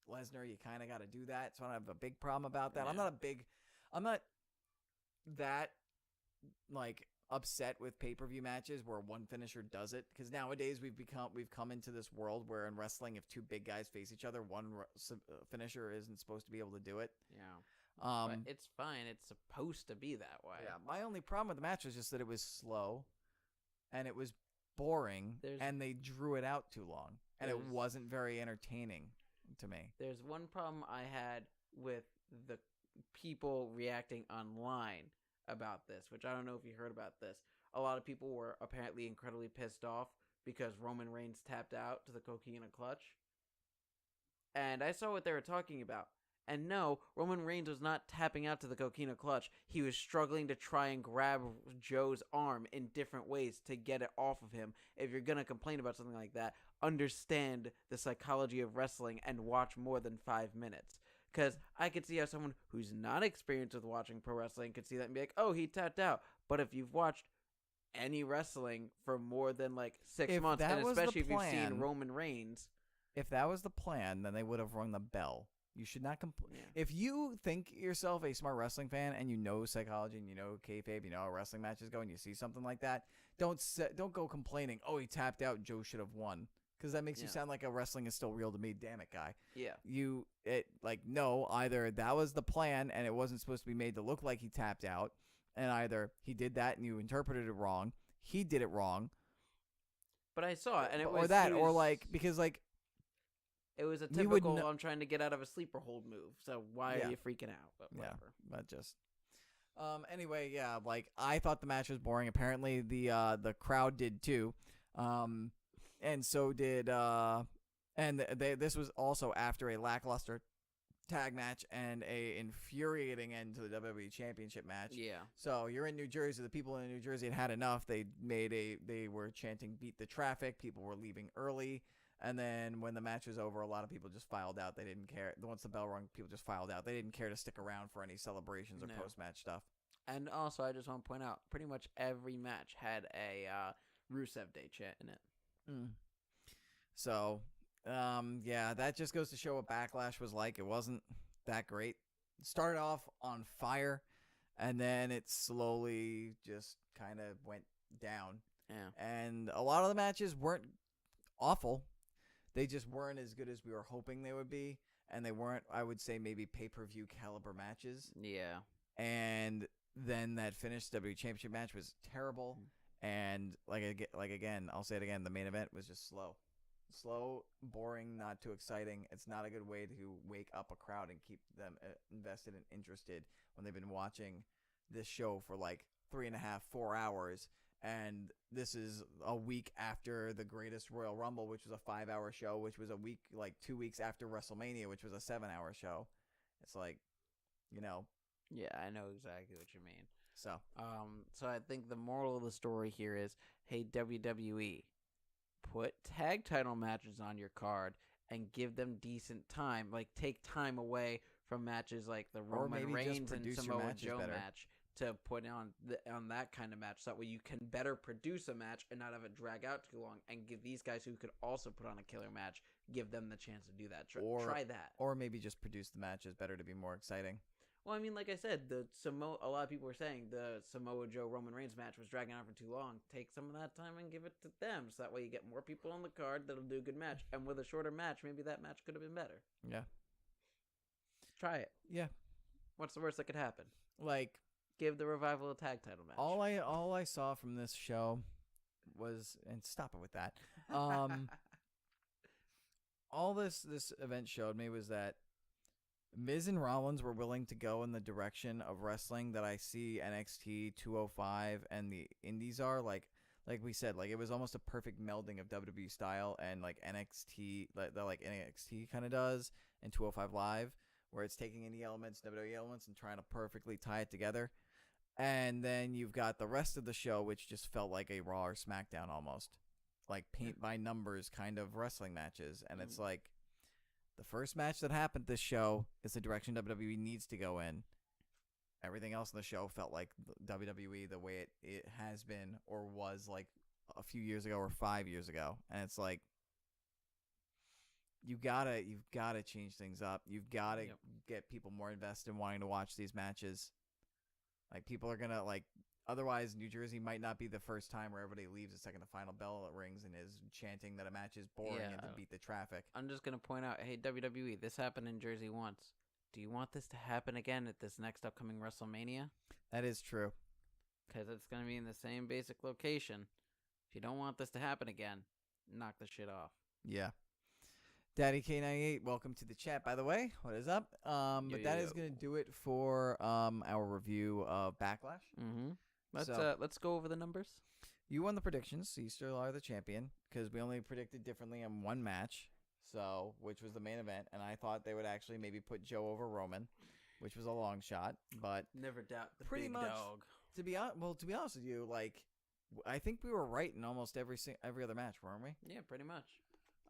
Lesnar, you kind of got to do that. So I don't have a big problem about that. Yeah. I'm not that like upset with pay-per-view matches where one finisher does it, because nowadays we've come into this world where in wrestling, if two big guys face each other, one finisher isn't supposed to be able to do it. Yeah. But it's fine. It's supposed to be that way. Yeah. My only problem with the match was just that it was slow, and it was boring, and they drew it out too long, and it wasn't very entertaining to me. There's one problem I had with the people reacting online about this, which I don't know if you heard about this. A lot of people were apparently incredibly pissed off because Roman Reigns tapped out to the coquina clutch. And I saw what they were talking about. And no, Roman Reigns was not tapping out to the coquina clutch. He was struggling to try and grab Joe's arm in different ways to get it off of him. If you're going to complain about something like that, understand the psychology of wrestling and watch more than 5 minutes. Because I could see how someone who's not experienced with watching pro wrestling could see that and be like, oh, he tapped out. But if you've watched any wrestling for more than like 6 months, and especially if you've seen Roman Reigns. If that was the plan, then they would have rung the bell. You should not complain. Yeah. If you think yourself a smart wrestling fan and you know psychology and you know kayfabe, you know how wrestling matches go, and you see something like that, don't go complaining, oh, he tapped out, Joe should have won. Because that makes you sound like a wrestling is still real to me. Damn it, guy. Yeah. No, either that was the plan and it wasn't supposed to be made to look like he tapped out, and either he did that and you interpreted it wrong, he did it wrong. But I saw it, and it was... Or that, or like, because like... It was a typical, I'm trying to get out of a sleeper hold move, so why are you freaking out? But whatever. Yeah, but just... Anyway, yeah, like, I thought the match was boring. Apparently, the crowd did too. And so did... this was also after a lackluster tag match and a infuriating end to the WWE Championship match. Yeah. So you're in New Jersey. The people in New Jersey had enough. They were chanting "Beat the Traffic." People were leaving early. And then when the match was over, a lot of people just filed out. They didn't care. Once the bell rung, people just filed out. They didn't care to stick around for any celebrations or post-match stuff. And also, I just want to point out, pretty much every match had a Rusev Day chant in it. So, yeah, that just goes to show what Backlash was like. It wasn't that great. It started off on fire, and then it slowly just kind of went down. Yeah. And a lot of the matches weren't awful. They just weren't as good as we were hoping they would be. And they weren't, I would say, maybe pay-per-view caliber matches. Yeah. And then that finished WWE Championship match was terrible. And again, I'll say it again, the main event was just slow. Slow, boring, not too exciting. It's not a good way to wake up a crowd and keep them invested and interested when they've been watching this show for like 3.5, 4 hours. And this is a week after the Greatest Royal Rumble, which was a 5-hour show, which was a week, like 2 weeks after WrestleMania, which was a 7-hour show. It's like, Yeah, I know exactly what you mean. So I think the moral of the story here is, hey, WWE, put tag title matches on your card and give them decent time. Like, take time away from matches like the Roman Reigns and Samoa Joe match to put on that kind of match. So that way you can better produce a match and not have it drag out too long, and give these guys who could also put on a killer match, give them the chance to do that. Try that. Or maybe just produce the matches better to be more exciting. Well, I mean, like I said, a lot of people were saying the Samoa Joe Roman Reigns match was dragging on for too long. Take some of that time and give it to them, so that way you get more people on the card that'll do a good match. And with a shorter match, maybe that match could have been better. Yeah. Try it. Yeah. What's the worst that could happen? Like, give the Revival a tag title match. All I saw from this show was, and stop it with that. All this event showed me was that Miz and Rollins were willing to go in the direction of wrestling that I see NXT 205 and the Indies are. Like we said, like it was almost a perfect melding of WWE style and like NXT, like NXT kind of does, and 205 Live, where it's taking indie elements, WWE elements, and trying to perfectly tie it together. And then you've got the rest of the show, which just felt like a Raw or SmackDown almost, like paint by numbers kind of wrestling matches. And it's like, the first match that happened this show is the direction WWE needs to go in. everything else in the show felt like WWE the way it has been or was like a few years ago or 5 years ago. And it's like, you've got to change things up. You've got to get people more invested in wanting to watch these matches. Like, people are going to, like, otherwise New Jersey might not be the first time where everybody leaves the second the final bell rings and is chanting that a match is boring and to beat the traffic. I'm just going to point out, hey, WWE, this happened in Jersey once. Do you want this to happen again at this next upcoming WrestleMania? That is true. Because it's going to be in the same basic location. If you don't want this to happen again, knock the shit off. Yeah. Daddy K98, welcome to the chat, by the way. What is up? But that is going to do it for our review of Backlash. Mm-hmm. Let's go over the numbers. You won the predictions, so you still are the champion, because we only predicted differently in one match, which was the main event, and I thought they would actually maybe put Joe over Roman, which was a long shot, but never doubt the pretty big much, dog. To be honest with you, like, I think we were right in almost every other match, weren't we? Yeah, pretty much.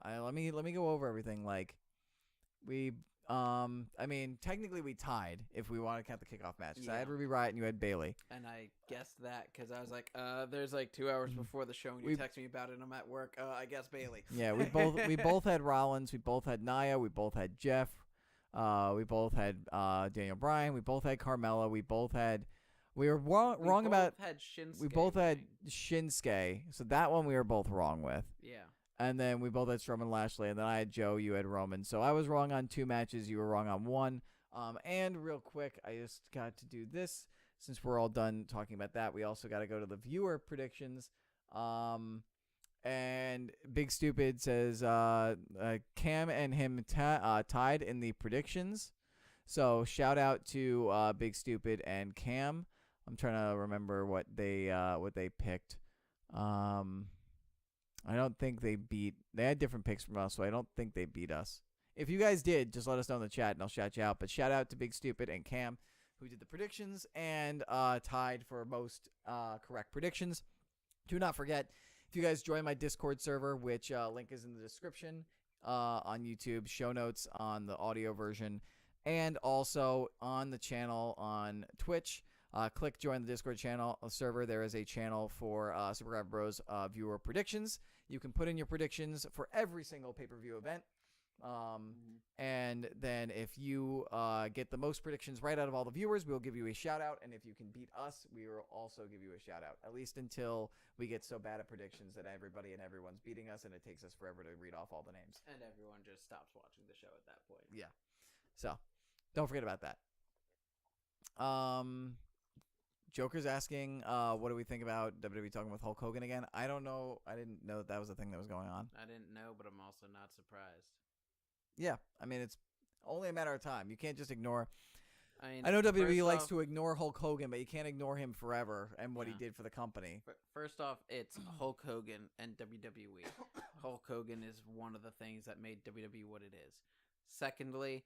Let me go over everything. Like, I mean, technically we tied if we want to count the kickoff match. Yeah. I had Ruby Riott and you had Bailey. And I guessed that because I was like, there's like 2 hours before the show and you text me about it and I'm at work. I guess Bailey. Yeah, we both had Rollins. We both had Nia. We both had Jeff. We both had Daniel Bryan. We both had Carmella. We were wrong about. Had Shinsuke, we both had Shinsuke. So that one we were both wrong with. Yeah. And then we both had Strowman Lashley, and then I had Joe, you had Roman. So I was wrong on 2 matches, you were wrong on 1. And real quick, I just got to do this. Since we're all done talking about that, we also got to go to the viewer predictions. And Big Stupid says Cam and him tied in the predictions. So shout out to Big Stupid and Cam. I'm trying to remember what they picked. I don't think they had different picks from us, so I don't think they beat us. If you guys did, just let us know in the chat, and I'll shout you out. But shout out to Big Stupid and Cam, who did the predictions and tied for most correct predictions. Do not forget, if you guys join my Discord server, which link is in the description on YouTube, show notes on the audio version, and also on the channel on Twitch. Click join the Discord channel server. There is a channel for Super Grapple Bros viewer predictions. You can put in your predictions for every single pay-per-view event. And then if you get the most predictions right out of all the viewers, we'll give you a shout-out. And if you can beat us, we will also give you a shout-out, at least until we get so bad at predictions that everybody and everyone's beating us and it takes us forever to read off all the names. And everyone just stops watching the show at that point. Yeah. So don't forget about that. Joker's asking, what do we think about WWE talking with Hulk Hogan again? I don't know. I didn't know that was a thing that was going on. I didn't know, but I'm also not surprised. Yeah. I mean, it's only a matter of time. You can't just ignore. I know WWE likes to ignore Hulk Hogan, but you can't ignore him forever and what he did for the company. First off, it's Hulk Hogan and WWE. Hulk Hogan is one of the things that made WWE what it is. Secondly,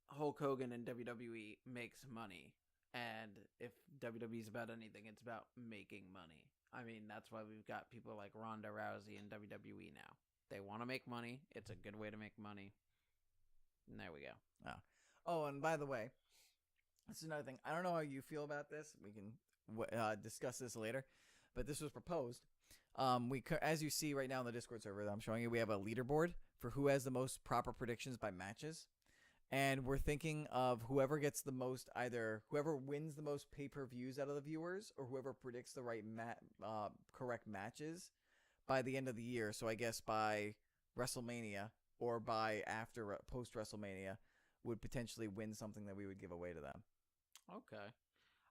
Hulk Hogan and WWE makes money. And if WWE is about anything, it's about making money. I mean, that's why we've got people like Ronda Rousey and WWE now. They want to make money. It's a good way to make money. And there we go. Oh, and by the way, this is another thing. I don't know how you feel about this. We can discuss this later. But this was proposed. As you see right now in the Discord server that I'm showing you, we have a leaderboard for who has the most proper predictions by matches. And we're thinking of whoever gets the most, either whoever wins the most pay-per-views out of the viewers or whoever predicts the right correct matches by the end of the year. So I guess by WrestleMania or by post-WrestleMania would potentially win something that we would give away to them. Okay.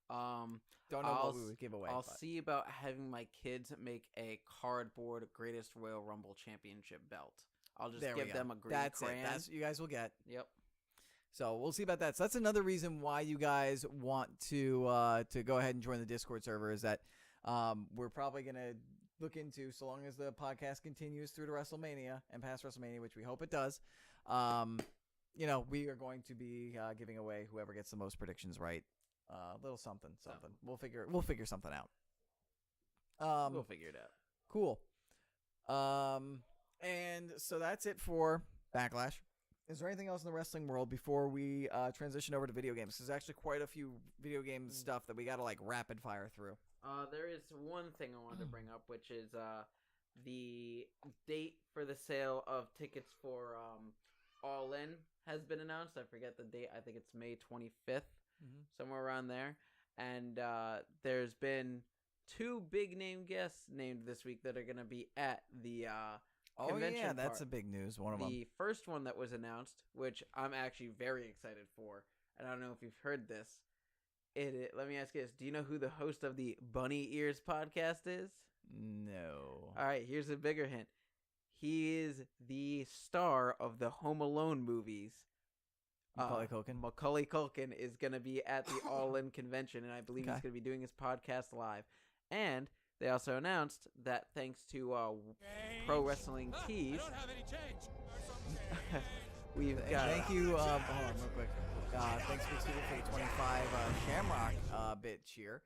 Don't know what we would give away. I'll see about having my kids make a cardboard Greatest Royal Rumble Championship belt. I'll just give them a green crayon. That's what you guys will get. Yep. So we'll see about that. So that's another reason why you guys want to go ahead and join the Discord server is that we're probably going to look into, so long as the podcast continues through to WrestleMania and past WrestleMania, which we hope it does, we are going to be giving away whoever gets the most predictions right. A little something. We'll figure something out. We'll figure it out. Cool. And so that's it for Backlash. Is there anything else in the wrestling world before we transition over to video games? There's actually quite a few video game stuff that we got to like rapid fire through. There is one thing I wanted to bring up, which is the date for the sale of tickets for All In has been announced. I forget the date. I think it's May 25th, somewhere around there. And there's been 2 big name guests named this week that are going to be at the convention. Yeah, that's a big news. One of them. The first one that was announced, which I'm actually very excited for, and I don't know if you've heard this. Let me ask you this. Do you know who the host of the Bunny Ears podcast is? No. All right, here's a bigger hint. He is the star of the Home Alone movies. Macaulay Culkin? Macaulay Culkin is going to be at the All In convention, and I believe he's going to be doing his podcast live. And they also announced that thanks to Pro Wrestling Tees, we've got... Thank you. Hold on real quick. Thanks for the 25 Shamrock bit cheer,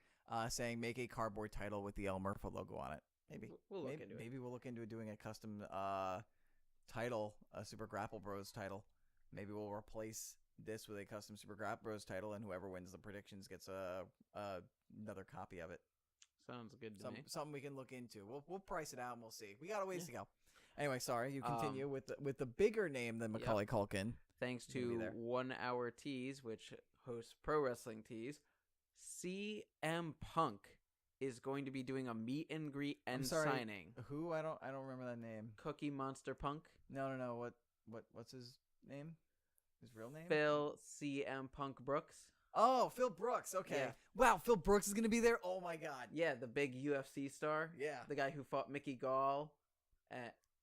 saying make a cardboard title with the El Murpho logo on it. Maybe we'll look into it. Maybe we'll look into doing a custom title, a Super Grapple Bros title. Maybe we'll replace this with a custom Super Grapple Bros title, and whoever wins the predictions gets another copy of it. Sounds good to me. Something we can look into. We'll price it out and we'll see. We got a ways to go. Anyway, sorry. You continue with the bigger name than Macaulay Culkin. Thanks to 1 Hour Tees, which hosts Pro Wrestling Tees, CM Punk is going to be doing a meet and greet and signing. Who? I don't remember that name. Cookie Monster Punk. No. What's his name? His real name? Phil CM Punk Brooks. Oh, Phil Brooks. Okay. Yeah. Wow, Phil Brooks is going to be there? Oh, my God. Yeah, the big UFC star. Yeah. The guy who fought Mickey Gall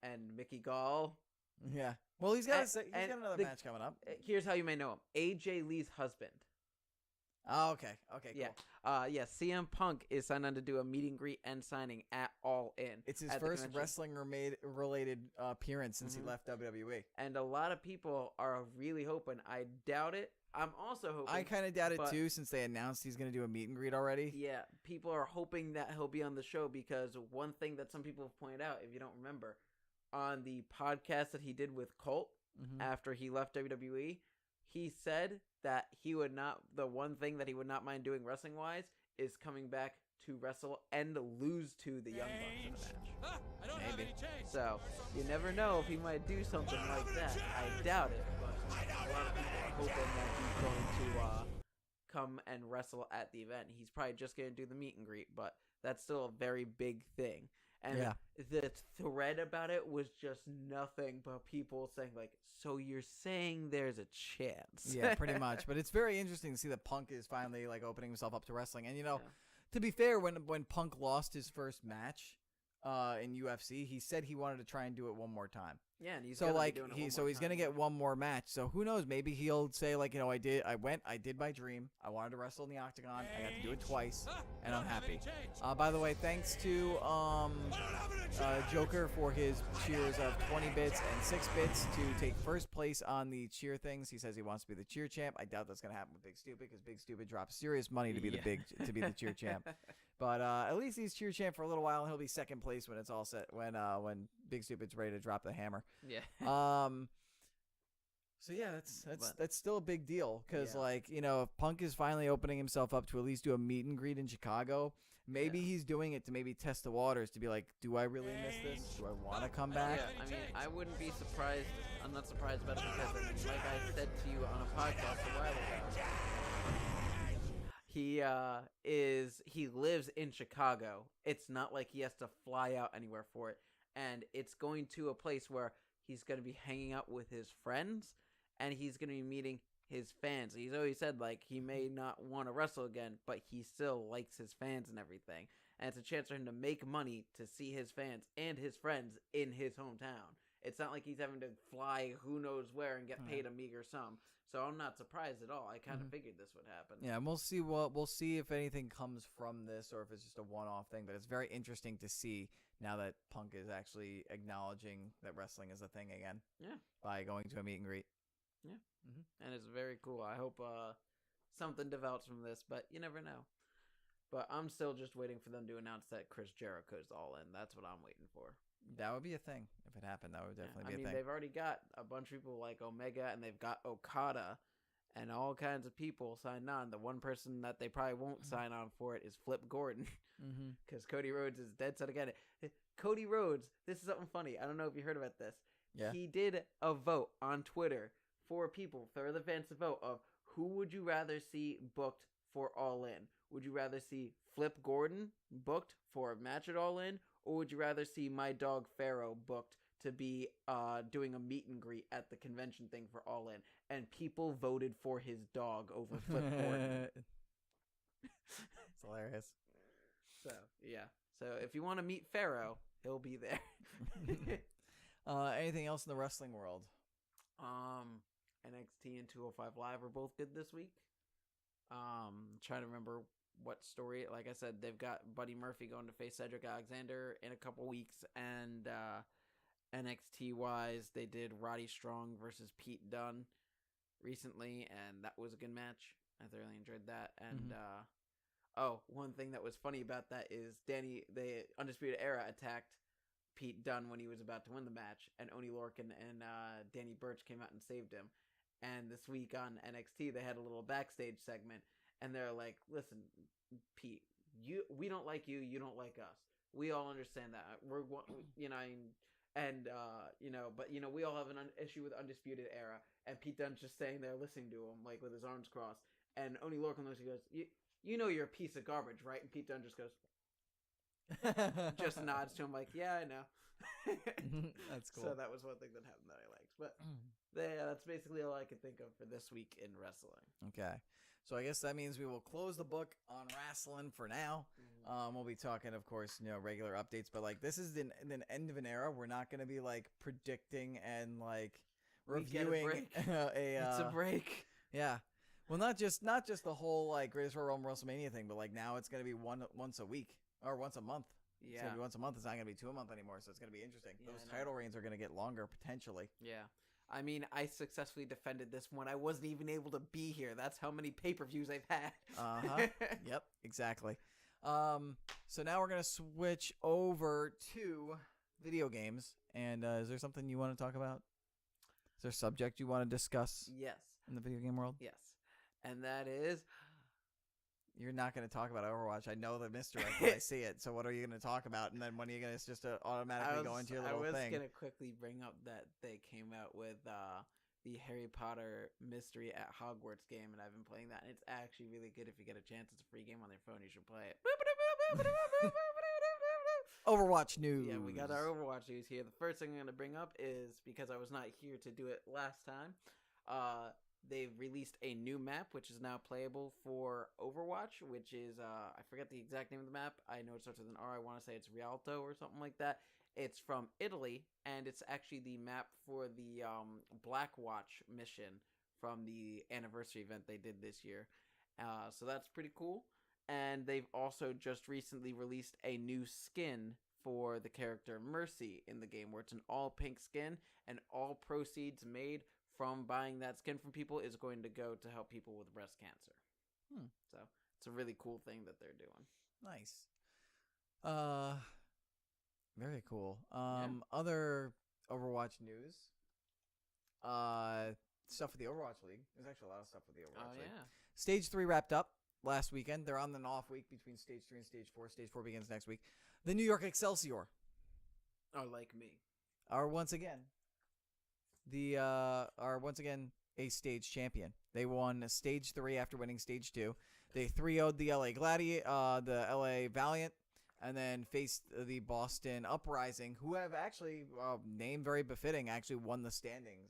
and Mickey Gall. Yeah. Well, he's got another match coming up. Here's how you may know him. AJ Lee's husband. Oh, okay. Okay, cool. Yeah. CM Punk is signed on to do a meet and greet and signing at All In. It's his first wrestling-related appearance since he left WWE. And a lot of people are really hoping. I doubt it. I'm also hoping. I kind of doubt it too, since they announced he's going to do a meet and greet already. Yeah, people are hoping that he'll be on the show because one thing that some people have pointed out, if you don't remember, on the podcast that he did with Colt after he left WWE, he said that he would not. The one thing that he would not mind doing wrestling wise is coming back to wrestle and lose to the Young Bucks in a match. Maybe. So you never know if he might do something like that. I doubt it, but a lot of people are hoping that he's going to come and wrestle at the event. He's probably just going to do the meet and greet, but that's still a very big thing. And the thread about it was just nothing but people saying, like, so you're saying there's a chance. Yeah, pretty much. But it's very interesting to see that Punk is finally, like, opening himself up to wrestling. And, to be fair, when Punk lost his first match in UFC, he said he wanted to try and do it one more time. Yeah, and he's he's gonna get one more match. So who knows? Maybe he'll say, like, I did my dream. I wanted to wrestle in the octagon. I got to do it twice, and I'm happy. By the way, thanks to Joker for his cheers of 20 bits and 6 bits to take first place on the cheer things. He says he wants to be the cheer champ. I doubt that's gonna happen with Big Stupid because Big Stupid drops serious money to be the cheer champ. But at least he's cheer champ for a little while, and he'll be second place when it's all set. When Big Stupid's ready to drop the hammer. Yeah. So yeah, that's still a big deal because if Punk is finally opening himself up to at least do a meet and greet in Chicago, maybe he's doing it to maybe test the waters to be like, do I really miss this? Do I want to come back? Yeah, I mean, I wouldn't be surprised. I'm not surprised about it because, like I said to you on a podcast a while ago. He lives in Chicago. It's not like he has to fly out anywhere for it. And it's going to a place where he's going to be hanging out with his friends and he's going to be meeting his fans. He's always said, like, he may not want to wrestle again, but he still likes his fans and everything. And it's a chance for him to make money to see his fans and his friends in his hometown. It's not like he's having to fly who knows where and get paid a meager sum. So I'm not surprised at all. I kind of figured this would happen. Yeah, and we'll see if anything comes from this or if it's just a one-off thing. But it's very interesting to see now that Punk is actually acknowledging that wrestling is a thing again. Yeah. By going to a meet and greet. Yeah. And it's very cool. I hope something develops from this, but you never know. But I'm still just waiting for them to announce that Chris Jericho's all in. That's what I'm waiting for. That would be a thing. If it happened, that would definitely be a I mean, thing. they've already got a bunch of people like Omega, and they've got Okada, and all kinds of people signed on. The one person that they probably won't sign on for it is Flip Gordon, because Cody Rhodes is dead set again. Cody Rhodes, this is something funny. I don't know if you heard about this. Yeah. He did a vote on Twitter for people, for the fans to vote of who would you rather see booked for All In? Would you rather see Flip Gordon booked for a match at All In, or would you rather see my dog Pharaoh booked to be doing a meet and greet at the convention thing for All In? And people voted for his dog over Flip Gordon. It's hilarious. So, yeah. So, if you want to meet Pharaoh, he'll be there. Anything else in the wrestling world? NXT and 205 Live are both good this week. Trying to remember what story. Like I said, they've got Buddy Murphy going to face Cedric Alexander in a couple weeks, and NXT wise, they did Roddy Strong versus Pete Dunne recently, and that was a good match. I thoroughly enjoyed that. And one thing that was funny about that is the Undisputed Era attacked Pete Dunne when he was about to win the match, and Oney Lorcan and Danny Burch came out and saved him. And this week on NXT, they had a little backstage segment, and they're like, "Listen, Pete, we don't like you, you don't like us. We all understand that. We're but we all have an issue with Undisputed Era." And Pete Dunne's just staying there listening to him, like with his arms crossed. And Oney Lorcan looks and goes, "You know you're a piece of garbage, right?" And Pete Dunne just goes, just nods to him like, "Yeah, I know." That's cool. So that was one thing that happened that I liked. But that's basically all I could think of for this week in wrestling. Okay. So I guess that means we will close the book on wrestling for now. We'll be talking, of course, regular updates. But like, this is the end of an era. We're not going to be like predicting and like reviewing It's a break. Yeah. Well, not just the whole like Greatest Royal Rumble WrestleMania thing, but like now it's going to be once a week or once a month. Yeah. It's going to be once a month. It's not going to be 2 a month anymore. So it's going to be interesting. Yeah, Those title reigns are going to get longer potentially. Yeah. I mean, I successfully defended this when I wasn't even able to be here. That's how many pay-per-views I've had. Yep, exactly. So now we're going to switch over to video games. And is there something you want to talk about? Is there a subject you want to discuss? Yes. In the video game world? Yes. And that is... You're not going to talk about Overwatch. I know the mystery when I see it. So what are you going to talk about? And then when are you going to just automatically go into your little thing? I was going to quickly bring up that they came out with the Harry Potter Mystery at Hogwarts game, and I've been playing that. And it's actually really good. If you get a chance, it's a free game on your phone. You should play it. Overwatch news. Yeah, we got our Overwatch news here. The first thing I'm going to bring up is, because I was not here to do it last time, they've released a new map, which is now playable for Overwatch, which is, I forget the exact name of the map. I know it starts with an R. I want to say it's Rialto or something like that. It's from Italy, and it's actually the map for the Blackwatch mission from the anniversary event they did this year. So that's pretty cool. And they've also just recently released a new skin for the character Mercy in the game, where it's an all-pink skin, and all proceeds made from buying that skin from people is going to go to help people with breast cancer. So it's a really cool thing that they're doing. Nice. Very cool. Other Overwatch news. Stuff with the Overwatch League. There's actually a lot of stuff with the Overwatch League. Yeah. Stage 3 wrapped up last weekend. They're on an off week between Stage 3 and Stage 4. Stage 4 begins next week. The New York Excelsior Oh, like me. are once again a stage champion. They won Stage 3 after winning Stage 2. They 3-0'd the the LA Valiant, and then faced the Boston Uprising, who have actually named very befitting, actually won the standings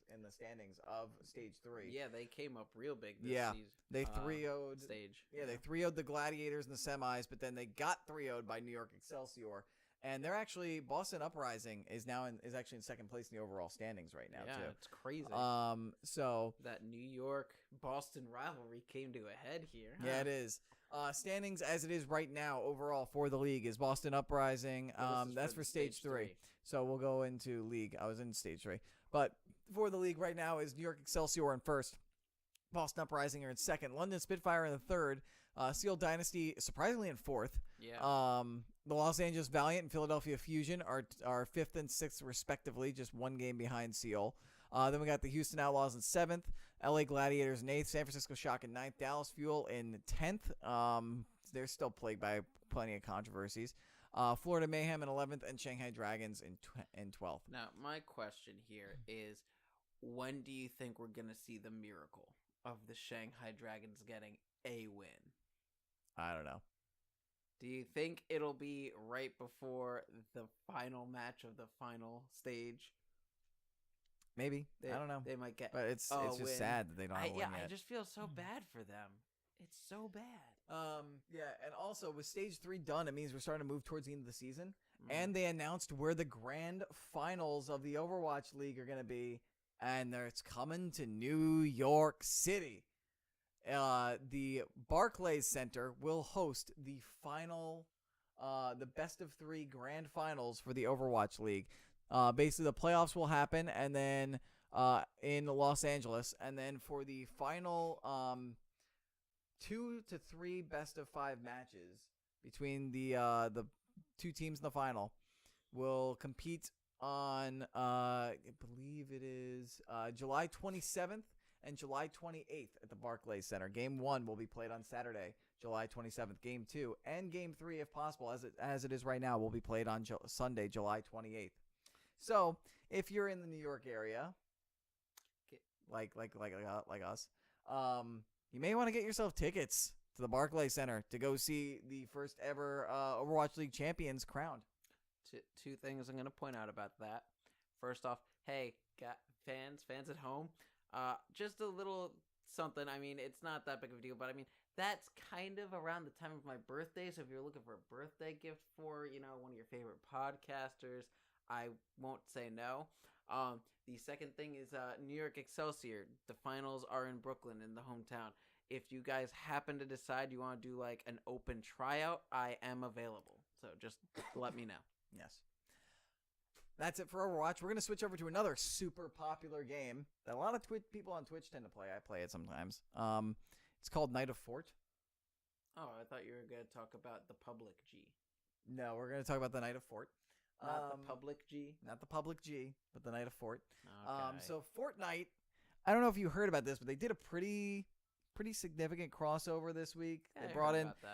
of Stage 3. Yeah, they came up real big this season. They 3-0'd stage. Yeah, they 3-0'd the Gladiators in the semis, but then they got 3-0'd by New York Excelsior. And they're actually, Boston Uprising is actually in second place in the overall standings right now, too. Yeah, it's crazy. So that New York Boston rivalry came to a head here. Huh? Yeah, it is. Standings as it is right now overall for the league is Boston Uprising. That's for Stage 3. So we'll go into league. I was in Stage 3. But for the league right now is New York Excelsior in first. Boston Uprising are in second. London Spitfire in the third. Seal Dynasty surprisingly in 4th. Yeah. The Los Angeles Valiant and Philadelphia Fusion are 5th and 6th respectively, just one game behind Seal. Then we got the Houston Outlaws in 7th, LA Gladiators in 8th, San Francisco Shock in 9th, Dallas Fuel in 10th. They're still plagued by plenty of controversies. Florida Mayhem in 11th, and Shanghai Dragons in 12th. Now, my question here is, when do you think we're going to see the miracle of the Shanghai Dragons getting a win? I don't know. Do you think it'll be right before the final match of the final stage? Maybe. I don't know. They might get But it's just win. sad that they don't have a win yet. I just feel so bad for them. It's so bad. Yeah, and also with stage 3 done, it means we're starting to move towards the end of the season. And they announced where the grand finals of the Overwatch League are going to be, and it's coming to New York City. The Barclays Center will host the final, the best of 3 grand finals for the Overwatch League. Basically, the playoffs will happen, and then in Los Angeles, and then for the final 2 to 3 best of 5 matches between the 2 teams in the final will compete on I believe it is July 27th and July 28th at the Barclays Center. Game 1 will be played on Saturday, July 27th. Game 2 and Game 3, if possible, as it is right now, will be played on Sunday, July 28th. So if you're in the New York area, like us, you may want to get yourself tickets to the Barclays Center to go see the first ever Overwatch League champions crowned. Two things I'm going to point out about that. First off, hey, fans at home, just a little something. I mean, it's not that big of a deal, but I mean, that's kind of around the time of my birthday. So if you're looking for a birthday gift for, one of your favorite podcasters, I won't say no. The second thing is New York Excelsior. The finals are in Brooklyn, in the hometown. If you guys happen to decide you want to do like an open tryout, I am available. So just let me know. Yes. That's it for Overwatch. We're going to switch over to another super popular game that a lot of people on Twitch tend to play. I play it sometimes. It's called Night of Fort. Oh, I thought you were going to talk about the public G. No, we're going to talk about the Night of Fort. Not the public G? Not the public G, but the Night of Fort. Okay. So Fortnite, I don't know if you heard about this, but they did a pretty significant crossover this week. Yeah,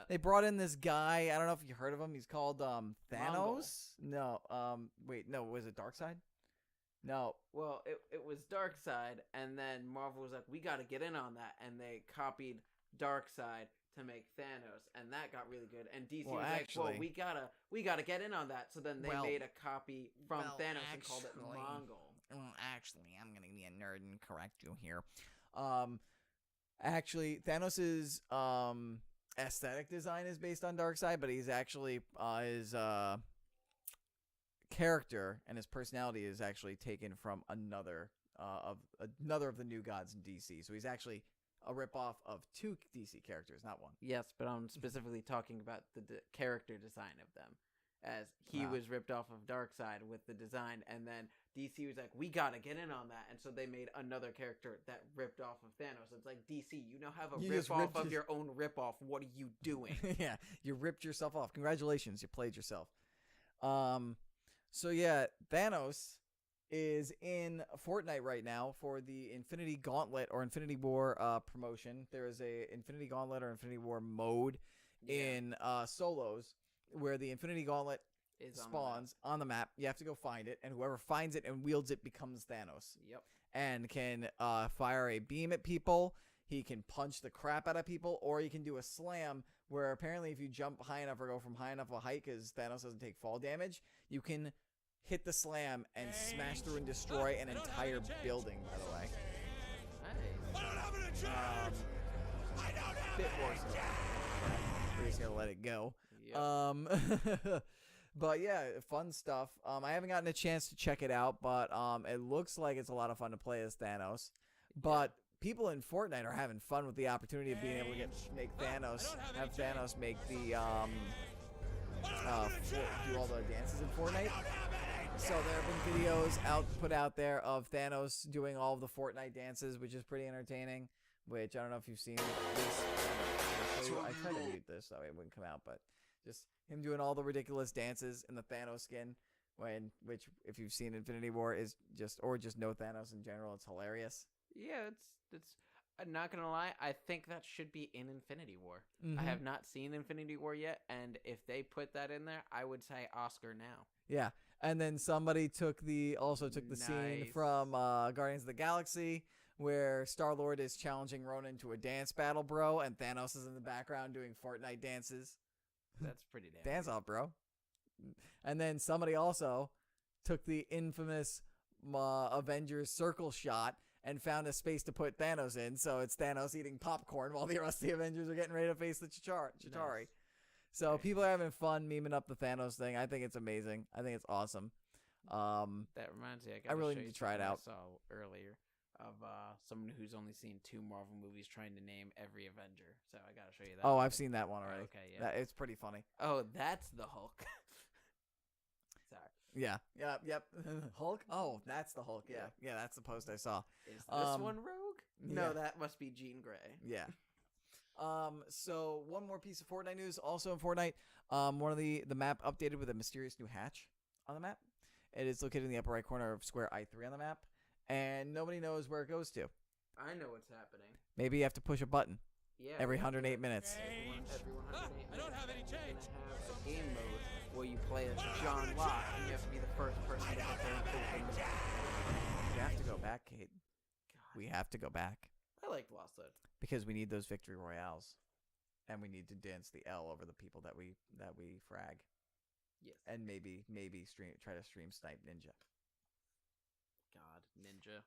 They brought in this guy. I don't know if you heard of him. He's called Thanos. Mongol. No, wait, no, was it Darkseid? No. Well, it was Darkseid, and then Marvel was like, we got to get in on that, and they copied Darkseid to make Thanos, and that got really good. And DC was like, well, we gotta get in on that. So then they made a copy from Thanos and called it Mongol. Actually, I'm gonna be a nerd and correct you here. Actually, Thanos's aesthetic design is based on Darkseid, but he's actually his character and his personality is actually taken from another of the new gods in DC. So he's actually a ripoff of 2 DC characters, not 1. Yes, but I'm specifically talking about the character design of them, as he was ripped off of Darkseid with the design, and then DC was like, we gotta get in on that, and so they made another character that ripped off of Thanos. It's like, DC, you now have a rip-off of your own rip-off. What are you doing? Yeah, you ripped yourself off. Congratulations, you played yourself. So yeah, Thanos is in Fortnite right now for the Infinity Gauntlet or Infinity War promotion. There is a Infinity Gauntlet or Infinity War mode in solos where the Infinity Gauntlet spawns on the map. You have to go find it, and whoever finds it and wields it becomes Thanos. Yep. And can fire a beam at people. He can punch the crap out of people, or he can do a slam where apparently if you jump high enough or go from high enough a height because Thanos doesn't take fall damage, you can hit the slam and smash through and destroy an entire building, by the way. Bit more so. We're just gonna let it go. Yep. But yeah, fun stuff. I haven't gotten a chance to check it out, but it looks like it's a lot of fun to play as Thanos. But people in Fortnite are having fun with the opportunity of being able to have Thanos make the do all the dances in Fortnite. So there have been videos put out there of Thanos doing all of the Fortnite dances, which is pretty entertaining. Which I don't know if you've seen this. I tried to mute this so it wouldn't come out, but just him doing all the ridiculous dances in the Thanos skin, which if you've seen Infinity War is just no Thanos in general, it's hilarious. Yeah, it's. I'm not gonna lie. I think that should be in Infinity War. Mm-hmm. I have not seen Infinity War yet, and if they put that in there, I would say Oscar now. Yeah, and then somebody took the scene from Guardians of the Galaxy where Star-Lord is challenging Ronan to a dance battle, bro, and Thanos is in the background doing Fortnite dances. That's pretty damn. Dance off, bro. And then somebody also took the infamous Avengers circle shot and found a space to put Thanos in, so it's Thanos eating popcorn while the rest of the Avengers are getting ready to face the Chitauri. Nice. So people are having fun memeing up the Thanos thing. I think it's amazing. I think it's awesome. That reminds me, I really need to try it out. I saw earlier of someone who's only seen 2 Marvel movies trying to name every Avenger. So I gotta show you that. Oh, I've seen that one already. Okay, yeah. It's pretty funny. Oh, that's the Hulk. Sorry. Yeah. Yep. Hulk? Oh, that's the Hulk. Yeah, that's the post I saw. Is this one Rogue? No, that must be Jean Grey. Yeah. So one more piece of Fortnite news. Also in Fortnite, one of the map updated with a mysterious new hatch on the map. It is located in the upper right corner of square I3 on the map, and nobody knows where it goes to. I know what's happening. Maybe you have to push a button. Yeah. Every 108 minutes. Every 108 minutes. I don't have any change. You're gonna have a game mode where you play as John Locke, and you have to be the first person to get there and open the map. We have to go back, Kate. God. We have to go back. I liked Lost Hood. Because we need those victory royales, and we need to dance the L over the people that we frag. Yes. And maybe try to stream snipe Ninja. God, Ninja.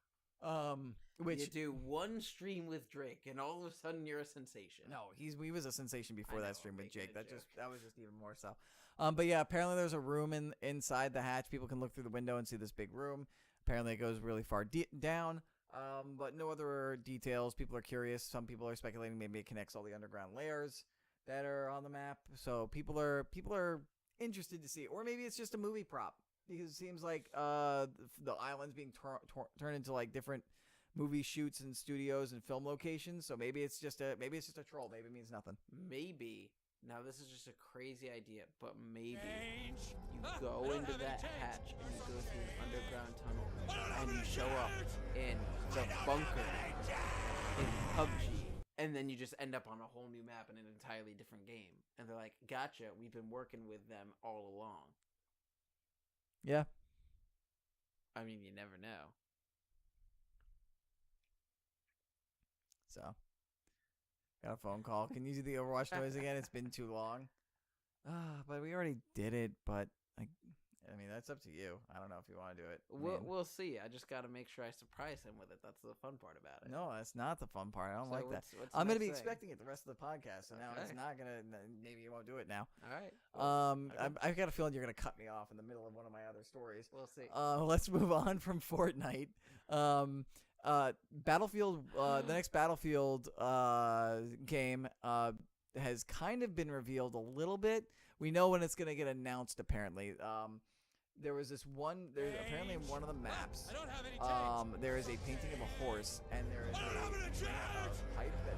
Which you do one stream with Drake, and all of a sudden you're a sensation. No, he was a sensation before that stream with Jake. That was just even more so. But yeah, apparently there's a room inside the hatch. People can look through the window and see this big room. Apparently it goes really far down. But no other details. People are curious. Some people are speculating maybe it connects all the underground layers that are on the map. So people are interested to see, or maybe it's just a movie prop. Because it seems like the island's being turned into like different movie shoots and studios and film locations. So maybe it's just a troll. Maybe it means nothing. Maybe. Now this is just a crazy idea, but maybe you go into that hatch and you go through an underground tunnel and you show up in the bunker in PUBG, and then you just end up on a whole new map in an entirely different game. And they're like, "Gotcha, we've been working with them all along." Yeah. I mean, you never know. So, got a phone call. Can you do the Overwatch noise again? It's been too long. But we already did it. But I mean, that's up to you. I don't know if you want to do it. We'll see. I just got to make sure I surprise him with it. That's the fun part about it. No, that's not the fun part. I don't like that. What's I'm going to be next thing? expecting it the rest of the podcast. So now it's not going to. Maybe you won't do it now. All right. I've got a feeling you're going to cut me off in the middle of one of my other stories. We'll see. Let's move on from Fortnite. Battlefield. The next Battlefield game has kind of been revealed a little bit. We know when it's going to get announced. Apparently, there was this one. There's apparently in one of the maps. There is a painting of a horse, and there is a pipe that.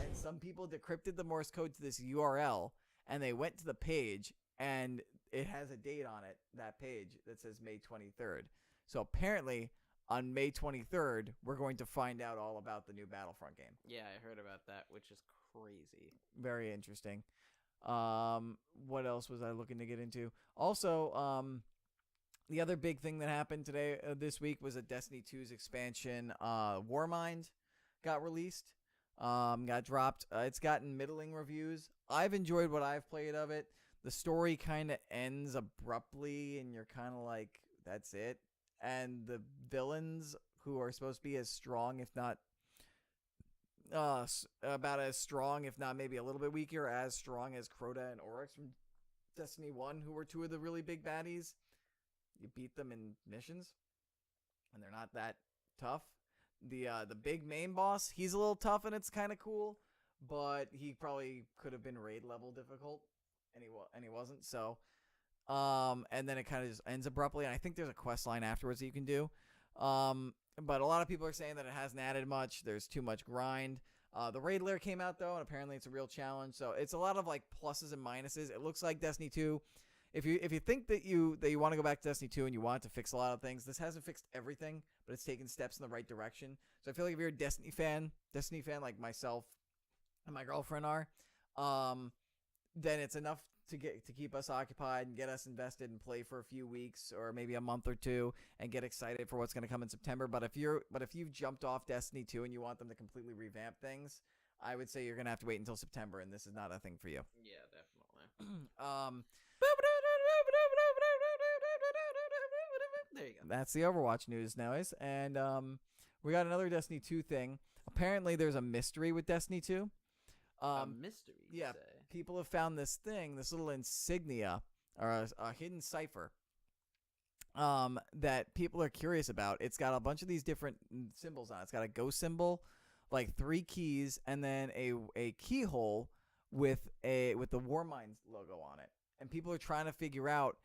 And some people decrypted the Morse code to this URL, and they went to the page, and it has a date on it. That page that says May 23rd. So apparently, on May 23rd, we're going to find out all about the new Battlefront game. Yeah, I heard about that, which is crazy. Very interesting. What else was I looking to get into? Also, the other big thing that happened today, this week, was that Destiny 2's expansion, Warmind, got released. Got dropped. It's gotten middling reviews. I've enjoyed what I've played of it. The story kind of ends abruptly, and you're kind of like, that's it. And the villains, who are supposed to be as strong, if not about as strong, if not maybe a little bit weaker, as strong as Crota and Oryx from Destiny 1, who were two of the really big baddies. You beat them in missions, and they're not that tough. The big main boss, he's a little tough, and it's kind of cool, but he probably could have been raid level difficult, and he wasn't. So, and then it kind of just ends abruptly, and I think there's a quest line afterwards that you can do. But a lot of people are saying that it hasn't added much. There's too much grind. The raid lair came out though, and apparently it's a real challenge. So it's a lot of like pluses and minuses. It looks like Destiny 2. If you think that you want to go back to Destiny 2 and you want it to fix a lot of things, this hasn't fixed everything, but it's taken steps in the right direction. So I feel like if you're a Destiny fan like myself and my girlfriend are, then it's enough to keep us occupied and get us invested and play for a few weeks or maybe a month or two and get excited for what's going to come in September. But if you've jumped off Destiny 2 and you want them to completely revamp things, I would say you're going to have to wait until September, and this is not a thing for you. Yeah, definitely. There you go. That's the Overwatch news noise. And we got another Destiny 2 thing. Apparently there's a mystery with Destiny 2. A mystery, yeah, say. People have found this thing, this little insignia or a hidden cipher that people are curious about. It's got a bunch of these different symbols on it. It's got a ghost symbol, like 3 keys, and then a keyhole with the Warmind logo on it. And people are trying to figure out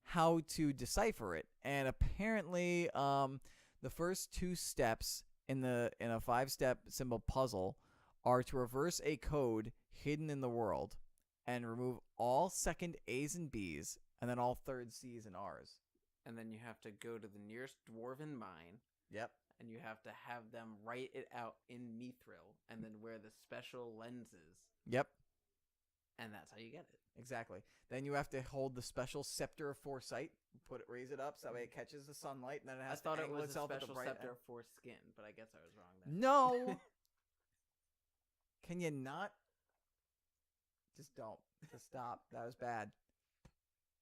how to decipher it. And apparently the first 2 steps in a 5-step symbol puzzle are to reverse a code hidden in the world and remove all second A's and B's and then all third C's and R's. And then you have to go to the nearest dwarven mine. Yep. And you have to have them write it out in Mithril and then wear the special lenses. Yep. And that's how you get it. Exactly. Then you have to hold the special scepter of foresight, raise it up so that way it catches the sunlight, and then it has to angle itself at the bright. I thought it was a special scepter of foreskin, but I guess I was wrong there. No. Can you not? Just don't. Just stop. That was bad.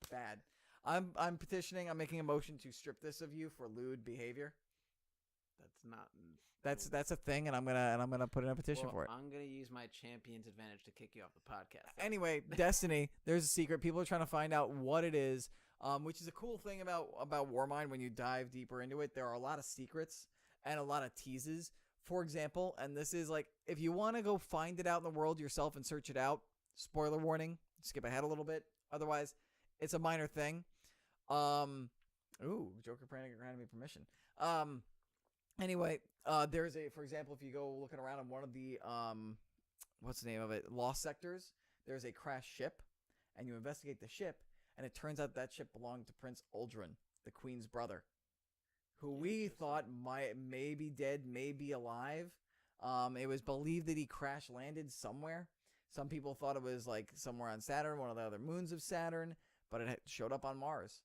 Bad. I'm petitioning. I'm making a motion to strip this of you for lewd behavior. That's not. That's a thing, and I'm gonna put in a petition for it. I'm gonna use my champion's advantage to kick you off the podcast. Anyway, Destiny. There's a secret. People are trying to find out what it is, which is a cool thing about Warmind. When you dive deeper into it, there are a lot of secrets and a lot of teases. For example, and this is like, if you want to go find it out in the world yourself and search it out, spoiler warning, skip ahead a little bit. Otherwise, it's a minor thing. Joker granted me permission. Anyway, there's for example, if you go looking around in one of the, what's the name of it? Lost sectors, there's a crashed ship, and you investigate the ship, and it turns out that ship belonged to Prince Uldren, the Queen's brother, who we thought may be dead, may be alive. It was believed that he crash landed somewhere. Some people thought it was like somewhere on Saturn, one of the other moons of Saturn, but it showed up on Mars.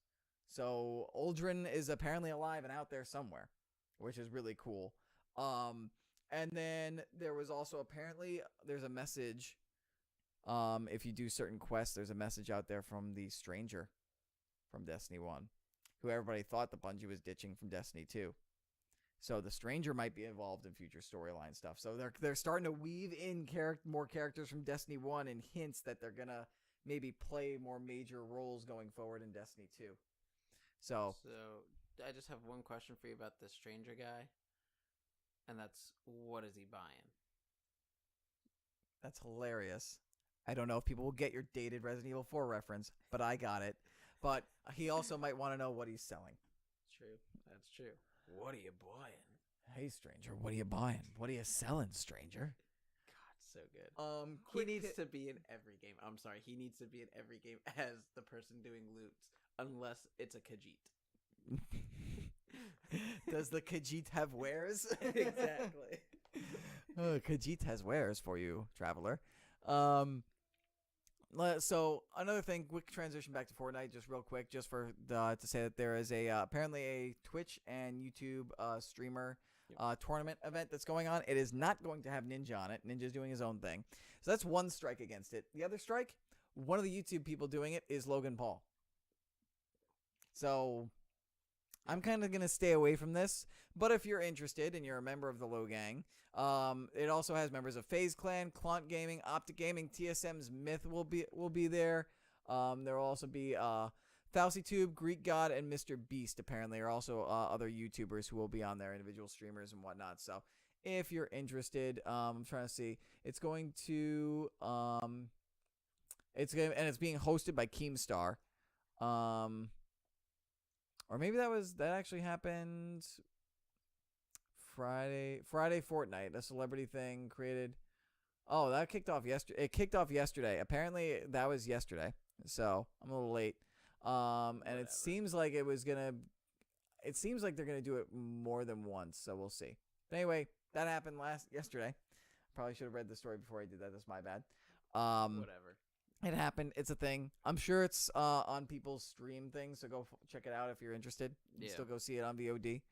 So Uldren is apparently alive and out there somewhere, which is really cool. And then there was also apparently there's a message. If you do certain quests, there's a message out there from the Stranger from Destiny 1. Who everybody thought the Bungie was ditching from Destiny 2. So the Stranger might be involved in future storyline stuff. So they're starting to weave in more characters from Destiny 1 and hints that they're going to maybe play more major roles going forward in Destiny 2. So I just have one question for you about this Stranger guy. And that's, what is he buying? That's hilarious. I don't know if people will get your dated Resident Evil 4 reference, but I got it. But he also might want to know what he's selling. True. That's true. What are you buying? Hey, stranger, what are you buying? What are you selling, stranger? God, so good. He needs to be in every game. I'm sorry. He needs to be in every game as the person doing loots, unless it's a Khajiit. Does the Khajiit have wares? Exactly. Khajiit has wares for you, traveler. So another thing, quick transition back to Fortnite, just real quick, just for to say that there is apparently a Twitch and YouTube streamer tournament event that's going on. It is not going to have Ninja on it. Ninja's doing his own thing, so that's one strike against it. The other strike, one of the YouTube people doing it is Logan Paul. So I'm kind of gonna stay away from this. But if you're interested and you're a member of the Low Gang, it also has members of FaZe Clan, Clont Gaming, Optic Gaming, TSM's Myth will be there. There will also be FauciTube, Greek God, and Mr. Beast apparently are also other YouTubers who will be on there, individual streamers and whatnot. So if you're interested, I'm trying to see. It's going to it's being hosted by Keemstar. Or maybe that actually happened Friday Fortnite, a celebrity thing created. Oh, that kicked off yesterday. It kicked off yesterday. Apparently, that was yesterday. So I'm a little late. And it seems like it was gonna. It seems like they're gonna do it more than once. So we'll see. But anyway, that happened yesterday. Probably should have read the story before I did that. That's my bad. Whatever. It happened. It's a thing. I'm sure it's on people's stream things. So go check it out if you're interested. You can still go see it on VOD.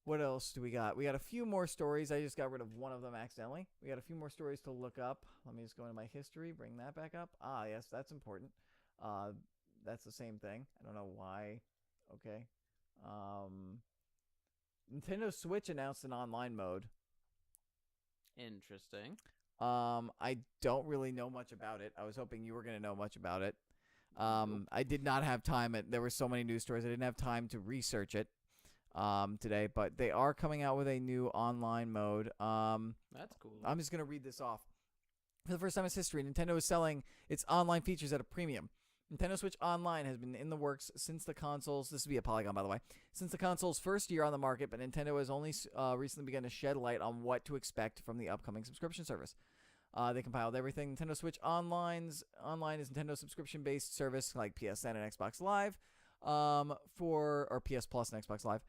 What else do we got? We got a few more stories. I just got rid of one of them accidentally. We got a few more stories to look up. Let me just go into my history, bring that back up. Ah, yes, that's important. That's the same thing. I don't know why. Okay. Nintendo Switch announced an online mode. Interesting. I don't really know much about it. I was hoping you were going to know much about it. I did not have time. There were so many news stories. I didn't have time to research it today, but they are coming out with a new online mode. That's cool. I'm just going to read this off. For the first time in its history, Nintendo is selling its online features at a premium. Nintendo Switch Online has been in the works since the console's, this would be a Polygon by the way, since the console's first year on the market, but Nintendo has only recently begun to shed light on what to expect from the upcoming subscription service. They compiled everything. Nintendo Switch Online is Nintendo's subscription-based service like PSN and Xbox Live, or PS Plus and Xbox Live,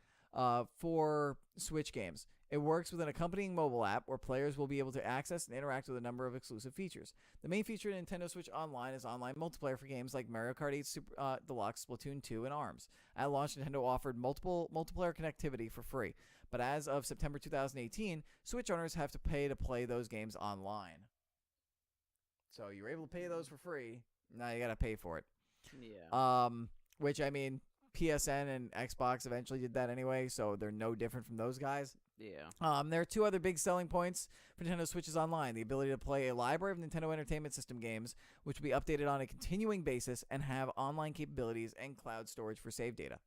for Switch games. It works with an accompanying mobile app where players will be able to access and interact with a number of exclusive features. The main feature in Nintendo Switch Online is online multiplayer for games like Mario Kart 8 Super Deluxe, Splatoon 2, and ARMS. At launch, Nintendo offered multiple multiplayer connectivity for free, but as of September 2018, Switch owners have to pay to play those games online. So you were able to pay those for free. Now you got to pay for it. Yeah. Which, I mean, PSN and Xbox eventually did that anyway, so they're no different from those guys. Yeah. There are two other big selling points for Nintendo Switch's Online: the ability to play a library of Nintendo Entertainment System games, which will be updated on a continuing basis and have online capabilities and cloud storage for save data.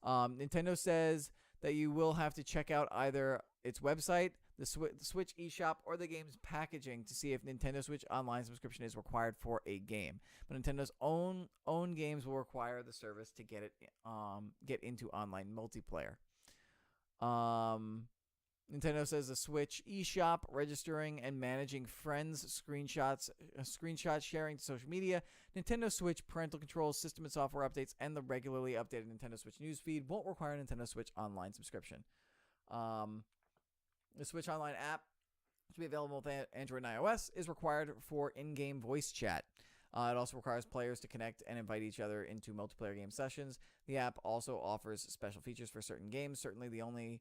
Nintendo says that you will have to check out either its website, the Switch eShop, or the game's packaging to see if Nintendo Switch Online subscription is required for a game. But Nintendo's own games will require the service to get into online multiplayer. Nintendo says the Switch eShop, registering and managing friends, screenshot sharing to social media, Nintendo Switch parental controls, system and software updates, and the regularly updated Nintendo Switch newsfeed won't require a Nintendo Switch Online subscription. The Switch Online app, to be available with Android and iOS, is required for in-game voice chat. It also requires players to connect and invite each other into multiplayer game sessions. The app also offers special features for certain games. Certainly the only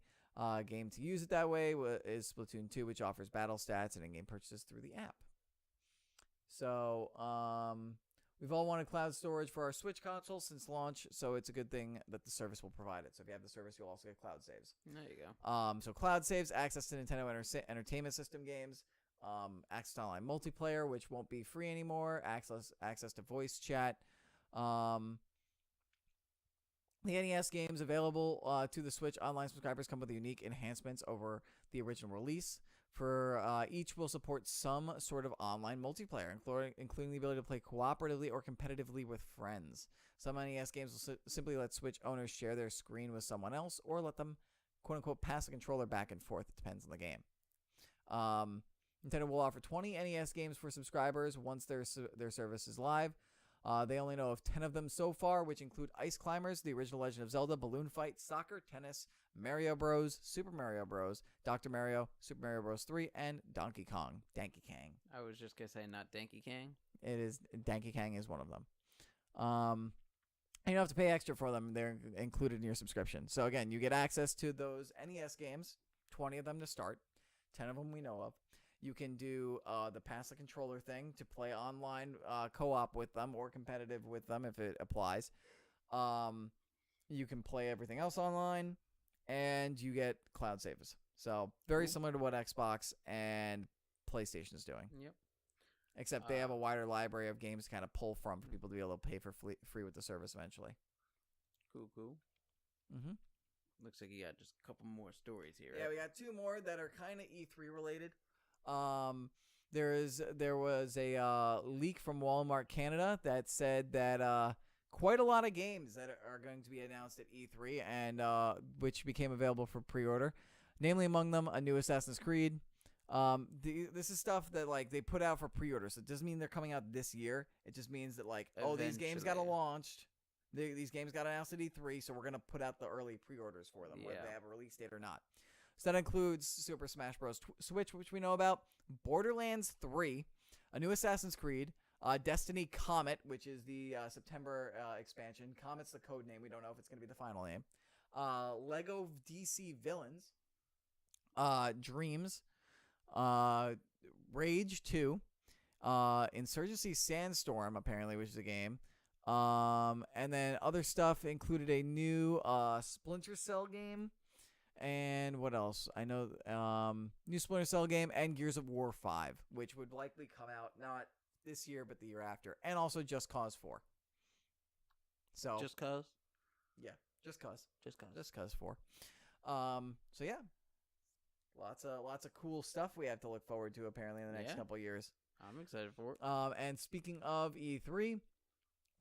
game to use it that way is Splatoon 2, which offers battle stats and in-game purchases through the app. So, we've all wanted cloud storage for our Switch console since launch, so it's a good thing that the service will provide it. So if you have the service, you'll also get cloud saves. There you go. So cloud saves, access to Nintendo Entertainment System games, access to online multiplayer, which won't be free anymore, access to voice chat. The NES games available to the Switch Online subscribers come with unique enhancements over the original release. For each will support some sort of online multiplayer, including the ability to play cooperatively or competitively with friends. Some NES games will simply let Switch owners share their screen with someone else, or let them, quote-unquote, pass the controller back and forth. It depends on the game. Nintendo will offer 20 NES games for subscribers once their service is live. They only know of 10 of them so far, which include Ice Climbers, The Original Legend of Zelda, Balloon Fight, Soccer, Tennis, Mario Bros., Super Mario Bros., Dr. Mario, Super Mario Bros. 3, and Donkey Kong. Danky Kang. I was just going to say not Danky Kang. It is. Danky Kang is one of them. And you don't have to pay extra for them. They're included in your subscription. So, again, you get access to those NES games, 20 of them to start, 10 of them we know of. You can do the pass the controller thing to play online co-op with them or competitive with them if it applies. You can play everything else online, and you get cloud saves. So very similar to what Xbox and PlayStation is doing. Yep. Except they have a wider library of games to kind of pull from for people to be able to pay for free with the service eventually. Cool. Mm-hmm. Looks like you got just a couple more stories here. Yeah, we got two more that are kind of E3 related. There was a leak from Walmart Canada that said that quite a lot of games that are going to be announced at E3 and which became available for pre-order. Namely among them a new Assassin's Creed, This is stuff that like they put out for pre-orders. So it doesn't mean they're coming out this year. It just means that like, these games got launched. These games got announced at E3, so we're gonna put out the early pre-orders for them, whether they have a release date or not. So that includes Super Smash Bros. Switch, which we know about, Borderlands 3, a new Assassin's Creed, Destiny Comet, which is the September expansion. Comet's the code name. We don't know if it's going to be the final name. Lego DC Villains, Dreams, Rage 2, Insurgency Sandstorm, apparently, which is a game. And then other stuff included a new Splinter Cell game. And what else? I know new Splinter Cell game and Gears of War 5, which would likely come out not this year but the year after, and also Just Cause 4. So Just Cause? Yeah, Just Cause. Just Cause. Just Cause 4. So yeah. Lots of cool stuff we have to look forward to apparently in the next couple years. I'm excited for it. And speaking of E3,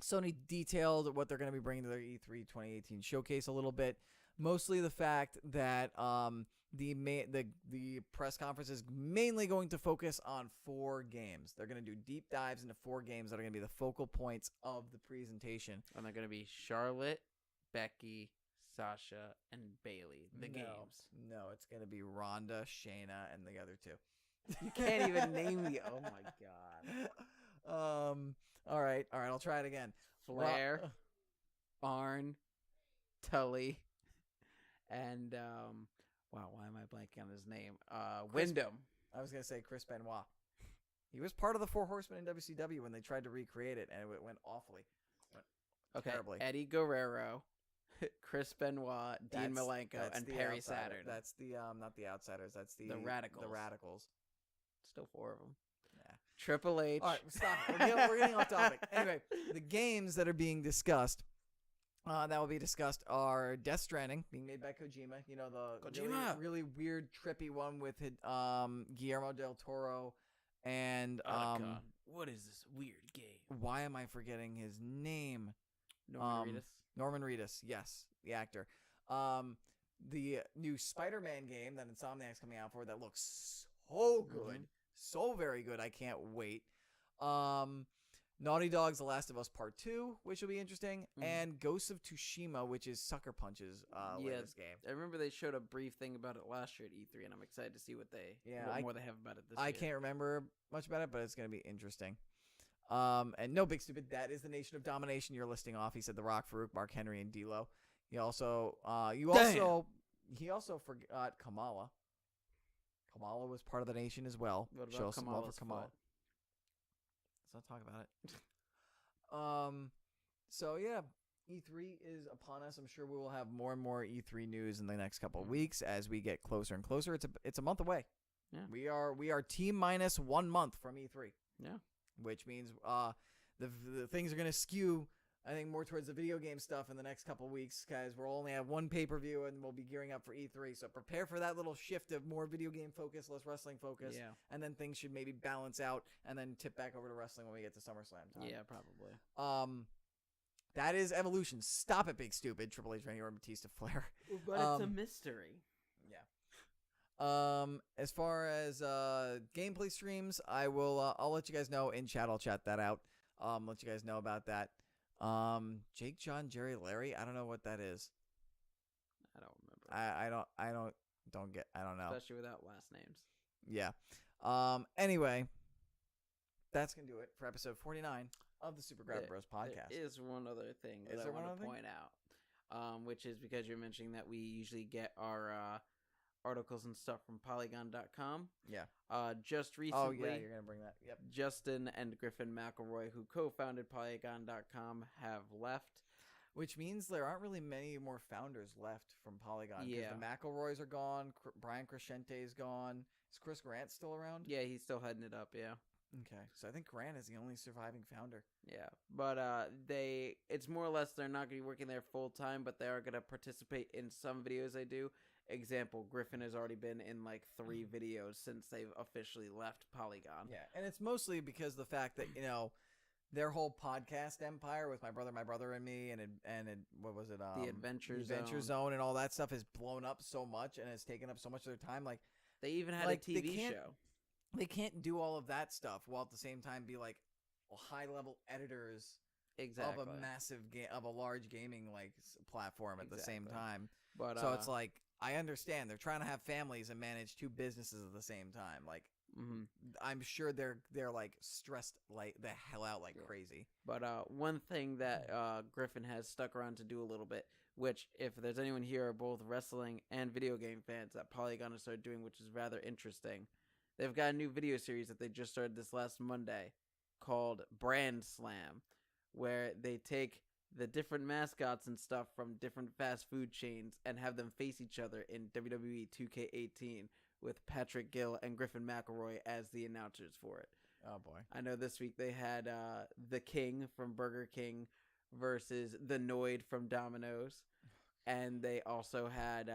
Sony detailed what they're going to be bringing to their E3 2018 showcase a little bit. Mostly the fact that the press conference is mainly going to focus on 4 games. They're going to do deep dives into 4 games that are going to be the focal points of the presentation. And they're going to be Charlotte, Becky, Sasha, and Bailey, games. No, it's going to be Ronda, Shayna, and the other 2. You can't even name the... Oh, my God. All right, I'll try it again. Flair, Arn, Tully, and wow, why am I blanking on his name? Wyndham. I was gonna say Chris Benoit. He was part of the 4 Horsemen in WCW when they tried to recreate it, and it went awfully. Terribly. Eddie Guerrero, Chris Benoit, Dean Malenko, and Perry Saturn. That's the not the Outsiders. That's the Radicals. The Radicals. Still 4 of them. Yeah. Triple H. All right, stop. We're getting off topic. Anyway, the games that are being discussed, that will be discussed, are Death Stranding, being made by Kojima. You know, the really weird, trippy one with Guillermo del Toro and what is this weird game? Why am I forgetting his name? Norman Reedus. Norman Reedus, yes, the actor. The new Spider-Man game that Insomniac's coming out for that looks so good. So very good. I can't wait. Naughty Dog's The Last of Us Part 2, which will be interesting, and Ghosts of Tsushima, which is Sucker Punch's latest game. I remember they showed a brief thing about it last year at E3, and I'm excited to see what more they have about it this year. I can't remember much about it, but it's going to be interesting. And no, Big Stupid, that is the Nation of Domination you're listing off. He said The Rock, Farouk, Mark Henry, and D'Lo. He also forgot Kamala. Kamala was part of the Nation as well. What about Show some love for Kamala? Kamala. Let's not talk about it. So yeah, E3 is upon us. I'm sure we will have more and more E3 news in the next couple of weeks as we get closer and closer. It's a month away. Yeah. We are T-minus 1 month from E3. Yeah. Which means the things are going to skew, I think, more towards the video game stuff in the next couple of weeks, because we'll only have 1 pay-per-view and we'll be gearing up for E3. So prepare for that little shift of more video game focus, less wrestling focus. Yeah. And then things should maybe balance out and then tip back over to wrestling when we get to SummerSlam time. Yeah, probably. That is Evolution. Stop it, Big Stupid. Triple H, Randy Orton, Batista, Flair. But it's a mystery. Yeah. As far as gameplay streams, I'll let you guys know in chat. I'll chat that out. Let you guys know about that. Jake, John, Jerry, Larry. I don't know what that is. I don't remember. I don't know. Especially without last names. Yeah. Anyway, that's gonna do it for episode 49 of the Super Grab Bros podcast. There is one other thing that I want to point out, which is because you're mentioning that we usually get our articles and stuff from Polygon.com. Yeah. Just recently. Oh yeah, you're gonna bring that. Yep. Justin and Griffin McElroy, who co-founded Polygon.com, have left. Which means there aren't really many more founders left from Polygon. Yeah. The McElroys are gone. Brian Crescente is gone. Is Chris Grant still around? Yeah, he's still heading it up. Yeah. Okay, so I think Grant is the only surviving founder. Yeah, but it's more or less they're not going to be working there full time, but they are going to participate in some videos they do. Example, Griffin has already been in like 3 videos since they've officially left Polygon. Yeah, and it's mostly because the fact that, their whole podcast empire with my brother and me, and what was it? The Adventure Zone and all that stuff has blown up so much and has taken up so much of their time. Like, They even had Like, a TV show. They can't do all of that stuff while at the same time be like high-level editors Exactly. of a massive of a large gaming like platform at the same time. But So it's like, I understand they're trying to have families and manage two businesses at the same time. Like, I'm sure they're like stressed like the hell out like crazy. But one thing that Griffin has stuck around to do a little bit, which if there's anyone here are both wrestling and video game fans, that Polygon has started doing, which is rather interesting. They've got a new video series that they just started this last Monday called Brand Slam, where they take the different mascots and stuff from different fast food chains and have them face each other in WWE 2K18 with Patrick Gill and Griffin McElroy as the announcers for it. Oh boy. I know this week they had the King from Burger King versus the Noid from Domino's, and they also had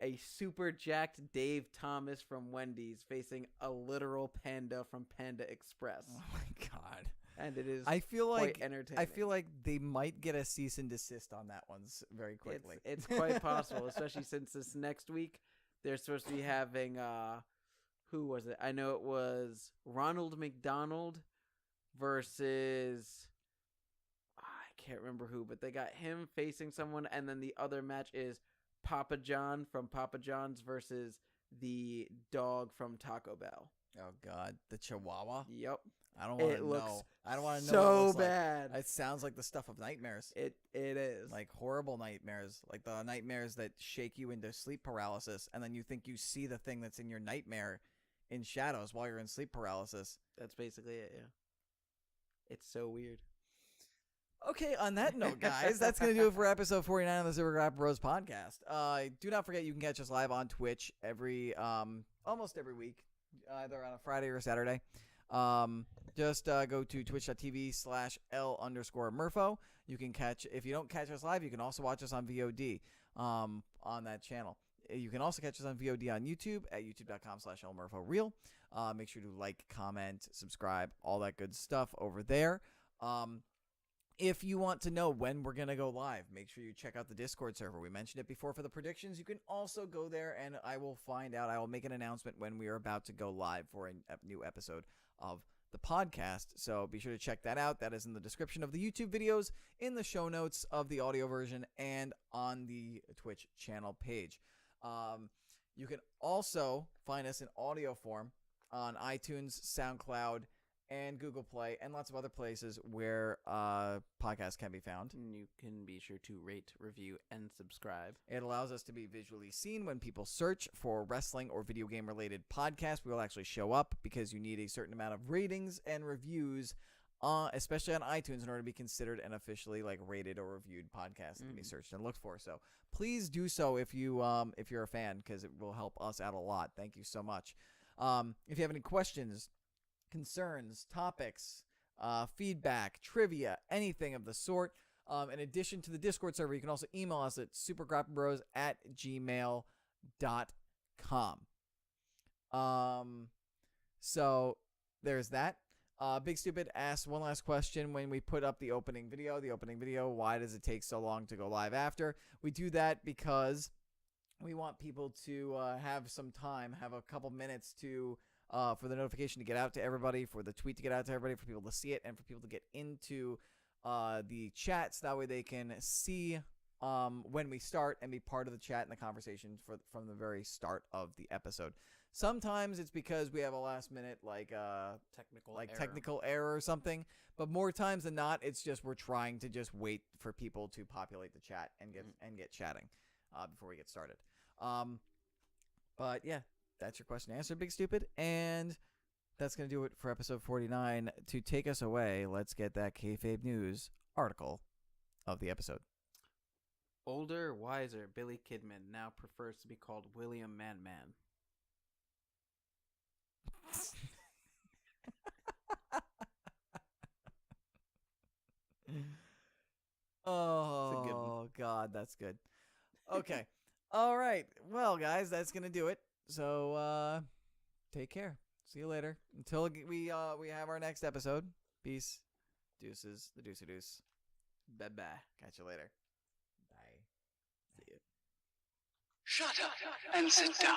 a super jacked Dave Thomas from Wendy's facing a literal panda from Panda Express. Oh my god. And it is I feel quite like entertaining. I feel like they might get a cease and desist on that one very quickly. It's quite possible, especially since this next week they're supposed to be having who was it? I know it was Ronald McDonald versus I can't remember who, but they got him facing someone, and then the other match is Papa John from Papa John's versus the dog from Taco Bell. Oh god, the Chihuahua. Yep. I don't want to know. I don't want to know. So what it looks bad. Like. It sounds like the stuff of nightmares. It is like horrible nightmares, like the nightmares that shake you into sleep paralysis, and then you think you see the thing that's in your nightmare in shadows while you're in sleep paralysis. That's basically it. Yeah. It's so weird. Okay, on that note, guys, that's going to do it for episode 49 of the Super Grapple Bros podcast. Do not forget you can catch us live on Twitch almost every week, either on a Friday or a Saturday. Just go to twitch.tv/L_Murpho. You can if you don't catch us live, you can also watch us on VOD on that channel. You can also catch us on VOD on YouTube at youtube.com/LMurphoReal. Make sure to like, comment, subscribe, all that good stuff over there. If you want to know when we're going to go live, make sure you check out the Discord server. We mentioned it before for the predictions. You can also go there, and I will find out. I will make an announcement when we are about to go live for a new episode of the podcast. So be sure to check that out. That is in the description of the YouTube videos, in the show notes of the audio version, and on the Twitch channel page. You can also find us in audio form on iTunes, SoundCloud, and Google Play, and lots of other places where podcasts can be found. You can be sure to rate, review, and subscribe. It allows us to be visually seen when people search for wrestling or video game-related podcasts. We will actually show up because you need a certain amount of ratings and reviews, especially on iTunes, in order to be considered an officially rated or reviewed podcast that can be searched and looked for. So please do so if you're a fan, because it will help us out a lot. Thank you so much. If you have any questions, concerns, topics, feedback, trivia, anything of the sort. In addition to the Discord server, you can also email us at supergrapplebros@gmail.com. So there's that. Big Stupid asked one last question when we put up the opening video. Why does it take so long to go live after? We do that because we want people to have some time, have a couple minutes to for the notification to get out to everybody, for the tweet to get out to everybody, for people to see it, and for people to get into the chat, so that way they can see when we start and be part of the chat and the conversation from the very start of the episode. Sometimes it's because we have a last minute technical error or something, but more times than not, it's just we're trying to just wait for people to populate the chat and get chatting before we get started. But yeah. That's your question answered, Big Stupid. And that's going to do it for episode 49. To take us away, let's get that kayfabe news article of the episode. Older, wiser Billy Kidman now prefers to be called William Man. Oh, God, that's good. Okay. All right. Well, guys, that's going to do it. So, take care. See you later. Until we have our next episode. Peace. Deuces. The deuce. Bye-bye. Catch you later. Bye. See you. Shut up and sit down.